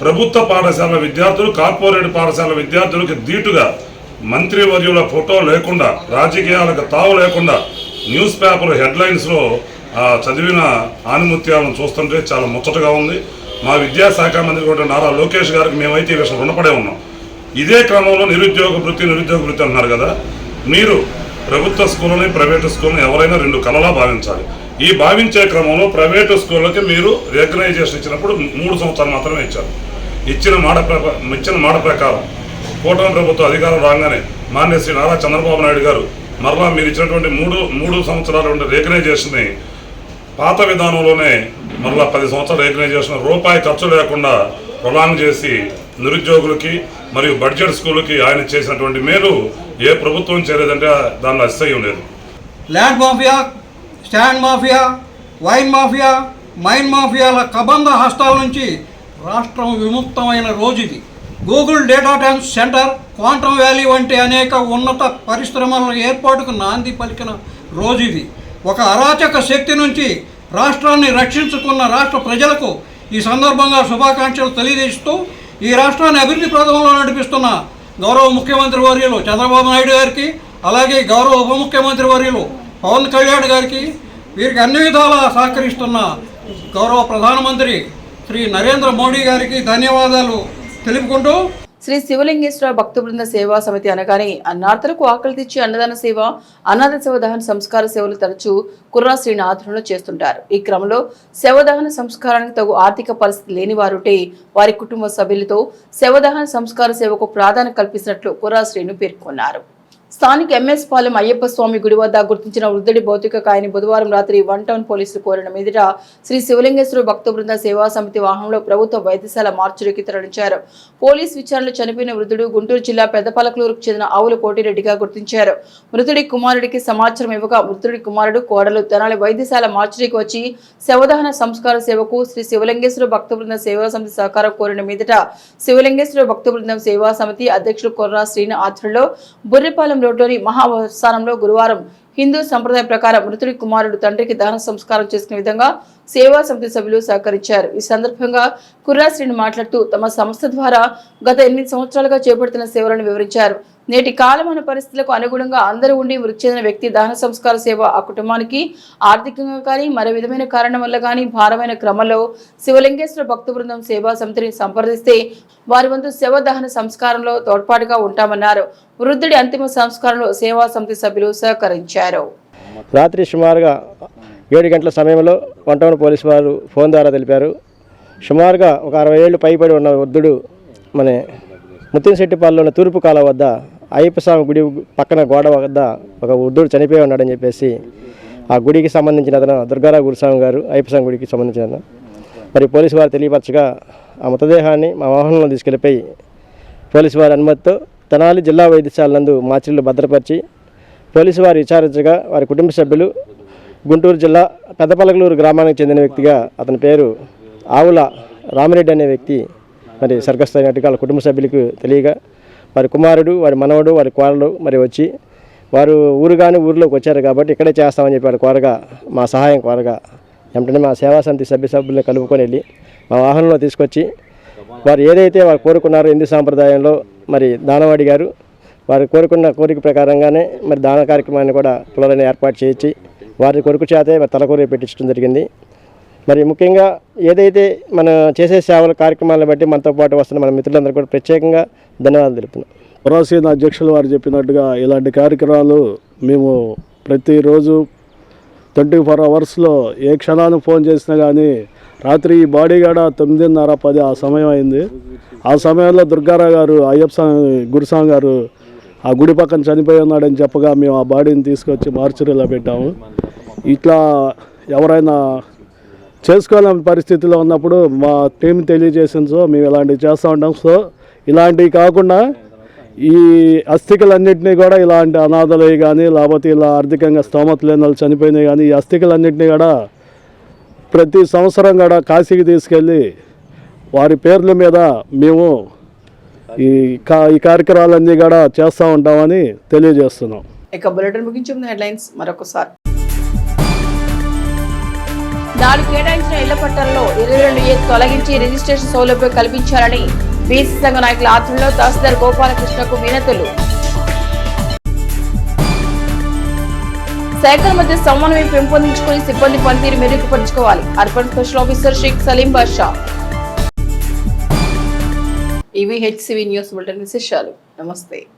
ప్రభుత్వ పాఠశాల విద్యార్థులు కార్పొరేట్ పాఠశాల విద్యార్థులకు ధీటుగా మంత్రివర్యుల ఫోటో లేకుండా రాజకీయాలకు తావు లేకుండా న్యూస్ పేపర్ హెడ్లైన్స్లో చదివిన ఆనిముత్యాలను చూస్తుంటే చాలా ముచ్చటగా ఉంది. మా విద్యాశాఖ మంత్రి కూడా నారా లోకేష్ గారికి మేమైతే ఈ విషయం రుణపడే ఉన్నాం. ఇదే క్రమంలో నిరుద్యోగ వృత్తి అన్నారు కదా, మీరు ప్రభుత్వ స్కూళ్ళని ప్రైవేటు స్కూళ్ళని ఎవరైనా రెండు కళలా భావించాలి. ఈ భావించే క్రమంలో ప్రైవేటు స్కూళ్ళకి మీరు రికగ్నైజేషన్ ఇచ్చినప్పుడు 3 సంవత్సరాలు మాత్రమే ఇచ్చారు. ఇచ్చిన మాట ప్రకారం కూటమి ప్రభుత్వ అధికారం రాగానే మాన్య శ్రీ నారా చంద్రబాబు నాయుడు గారు మరలా మీరు ఇచ్చినటువంటి మూడు సంవత్సరాల రికగ్నైజేషన్ని పాత విధానంలోనే మరలా 10 సంవత్సరాల రికగ్నైజేషన్ రూపాయి ఖర్చు లేకుండా ప్రొలాంగ్ చేసి నిరుద్యోగులకి మరియు బడ్జెట్ స్కూళ్ళకి ఆయన చేసినటువంటి మేలు ఏ ప్రభుత్వం చేయలేదంటే దానిలో అతిశయం లేదు. Land mafia, sand mafia, wine mafia, mine మాఫియాల కబంధ హస్తాల నుంచి రాష్ట్రం విముక్తమైన రోజు ఇది. Google data centre, quantum valley వంటి అనేక ఉన్నత పరిశ్రమల ఏర్పాటుకు నాంది పలికిన రోజు ఇది. ఒక అరాచక శక్తి నుంచి రాష్ట్రాన్ని రక్షించుకున్న రాష్ట్ర ప్రజలకు ఈ సందర్భంగా శుభాకాంక్షలు తెలియజేస్తూ ఈ రాష్ట్రాన్ని అభివృద్ధి ప్రదంలో నడిపిస్తున్న గౌరవ ముఖ్యమంత్రి వర్యులు చంద్రబాబు నాయుడు గారికి, అలాగే గౌరవ ఉప ముఖ్యమంత్రి వర్యులు పవన్ కళ్యాణ్ గారికి, వీరికి అన్ని విధాలా సహకరిస్తున్న గౌరవ ప్రధానమంత్రి శ్రీ నరేంద్ర మోడీ గారికి ధన్యవాదాలు తెలుపుకుంటూ, శ్రీ శివలింగేశ్వర భక్త బృంద సేవా సమితి అనగానే అన్నార్థులకు ఆకలి తెచ్చి అన్నదాన సేవ, అనాథ శవదహన సంస్కార సేవలు తరచూ కుర్రా శ్రీని ఆధ్వర్యంలో చేస్తుంటారు. ఈ క్రమంలో శవదహన సంస్కారానికి తగు ఆర్థిక పరిస్థితి లేని వారుంటే వారి కుటుంబ సభ్యులతో శవదహన సంస్కార సేవకు ప్రాధాన్యం కల్పిస్తున్నట్లు కుర్రా శ్రీను పేర్కొన్నారు. స్థానిక ఎంఎస్ పాలెం అయ్యప్ప స్వామి గుడి వద్ద గుర్తించిన వృద్ధుడి భౌతిక కాయాన్ని బుధవారం రాత్రి 1 టౌన్ పోలీసులు కోరిన మీదట శ్రీ శివలింగేశ్వర భక్త బృంద సేవా సమితి వాహనంలో ప్రభుత్వ వైద్యశాల మార్చురికి తరలించారు. పోలీస్ విచారణలో చనిపోయిన వృద్ధుడు గుంటూరు జిల్లా పెద్దపలకలూరుకు చెందిన ఆవుల కోటిరెడ్డిగా గుర్తించారు. మృతుడి కుమారుడికి సమాచారం ఇవ్వగా మృతుడి కుమారుడు కోడలు తెనాలి వైద్యశాల మార్చురికి వచ్చి శవదహన సంస్కార సేవకు శ్రీ శివలింగేశ్వర భక్త బృంద సేవా సమితి సహకారం కోరిన మీదట శివలింగేశ్వర భక్త బృందం సేవా సమితి అధ్యక్షుడు కొర్రా శ్రీను ఆధ్వర్యంలో బుర్రిపాలెం రోడ్లోని మహాస్థానంలో గురువారం హిందూ సంప్రదాయం ప్రకారం మృతుడి కుమారుడు తండ్రికి దహన సంస్కారం చేసుకునే విధంగా సేవా సమితి సభ్యులు సహకరించారు. ఈ సందర్భంగా కుర్రా శ్రీను మాట్లాడుతూ తమ సంస్థ ద్వారా గత 8 సంవత్సరాలుగా చేపడుతున్న సేవలను వివరించారు. నేటి కాలమాన పరిస్థితులకు అనుగుణంగా అందరూ ఉండి మృతి చెందిన వ్యక్తి దహన సంస్కార సేవ ఆ కుటుంబానికి ఆర్థికంగా కానీ మరో విధమైన కారణం వల్ల కానీ భారమైన క్రమంలో శివలింగేశ్వర భక్త బృందం సేవా సమితిని సంప్రదిస్తే వారి వంతు శవ దహన సంస్కారంలో తోడ్పాటుగా ఉంటామన్నారు. వృద్ధుడి అంతిమ సంస్కారంలో సేవా సమితి సభ్యులు సహకరించారు. రాత్రి సుమారుగా 7 గంటల సమయంలో 1 టౌన్ పోలీసు వారు ఫోన్ ద్వారా తెలిపారు. సుమారుగా ఒక 60 ఏళ్ళు పైబడి ఉన్న వృద్ధుడు మన ముత్తిశెట్టిపాలెంలోని తూర్పు కాలువ వద్ద అయ్యప్ప స్వామి గుడి పక్కన గోడ వద్ద ఒక వృద్ధుడు చనిపోయి ఉన్నాడని చెప్పేసి ఆ గుడికి సంబంధించిన అతను దుర్గారావు గురుస్వామి గారు అయ్యప్ప స్వామి గుడికి సంబంధించిన మరి పోలీసు వారు తెలియపరచగా ఆ మృతదేహాన్ని మా వాహనంలో తీసుకెళ్ళిపోయి పోలీసు వారి అనుమతితో తెనాలి జిల్లా వైద్యశాల నందు మార్చిలో భద్రపరిచి పోలీసు వారు విచారించగా వారి కుటుంబ సభ్యులు గుంటూరు జిల్లా పెద్దపలకలూరు గ్రామానికి చెందిన వ్యక్తిగా అతని పేరు ఆవుల రామిరెడ్డి అనే వ్యక్తి మరి స్వర్గస్థైనట్టుగా వాళ్ళ కుటుంబ సభ్యులకు తెలియగా వారి కుమారుడు వారి మనవడు వారి కోడలు మరి వచ్చి వారు ఊరిలోకి వచ్చారు కాబట్టి ఇక్కడే చేస్తామని చెప్పి వారు కోరగా మా సహాయం కోరగా వెంటనే మా సేవా సమితి సభ్యులను కలుపుకొని వెళ్ళి మా వాహనంలో తీసుకొచ్చి వారు ఏదైతే వారు కోరుకున్నారో హిందూ సాంప్రదాయంలో మరి దానం అడిగారు. వారు కోరుకున్న కోరిక ప్రకారంగానే మరి దాన కార్యక్రమాన్ని కూడా పిల్లలని ఏర్పాటు చేయించి వారి కొరకు చేతే మరి తలకూర పెట్టించడం జరిగింది. మరి ముఖ్యంగా ఏదైతే మనం చేసే సేవల కార్యక్రమాలను బట్టి మనతో పాటు వస్తున్న మన మిత్రులందరూ కూడా ప్రత్యేకంగా ధన్యవాదాలు తెలుపుతున్నాం. పురాసీన అధ్యక్షుల వారు చెప్పినట్టుగా ఇలాంటి కార్యక్రమాలు మేము ప్రతిరోజు 24 అవర్స్లో ఏ క్షణాన్ని ఫోన్ చేసినా కానీ రాత్రి ఈ బాడీ గడ 9:30, 10 ఆ సమయం అయింది. ఆ సమయంలో దుర్గారావు గారు అయ్యప్ప గురుస్వామి గారు ఆ గుడి పక్కన చనిపోయి ఉన్నాడని చెప్పగా మేము ఆ బాడీని తీసుకొచ్చి మార్చురీలో పెట్టాము. ఇట్లా ఎవరైనా చేసుకోలేని పరిస్థితిలో ఉన్నప్పుడు మా టీం తెలియజేసింది. సో మేము ఇలాంటివి చేస్తూ ఉంటాం. సో ఇలాంటివి కాకుండా ఈ అస్థికలన్నింటినీ కూడా ఇలాంటి అనాథలవి కానీ లేకపోతే ఇలా ఆర్థికంగా స్తోమత లేని వాళ్ళు చనిపోయినాయి కానీ ఈ అస్థికలన్నింటినీ కూడా ప్రతి సంవత్సరం కూడా కాశీకి తీసుకెళ్ళి వారి పేర్ల మీద మేము ఈ కార్యక్రమాలన్నీ కూడా చేస్తూ ఉంటామని తెలియజేస్తున్నాం. ఇక బులెటిన్ ముగించే ముందు హెడ్లైన్స్ మరొకసారి. 4 కేటాయించిన ఇళ్ల పట్టాలలో 22 తొలగించి రిజిస్ట్రేషన్ సౌలభ్యం కల్పించాలని బీసీ సంఘ నాయకుల ఆధ్వర్యంలో తహసీల్దార్ గోపాలకృష్ణకు వినతులు. శాఖల మధ్య సమన్వయం పెంపొందించుకుని సిబ్బంది పనితీరు మెరుగుపరుచుకోవాలి. Urban special officer Sheikh Saleem Basha. ఇవి హెచ్సివి న్యూస్ బులెటిన్ విశేషాలు. నమస్తే.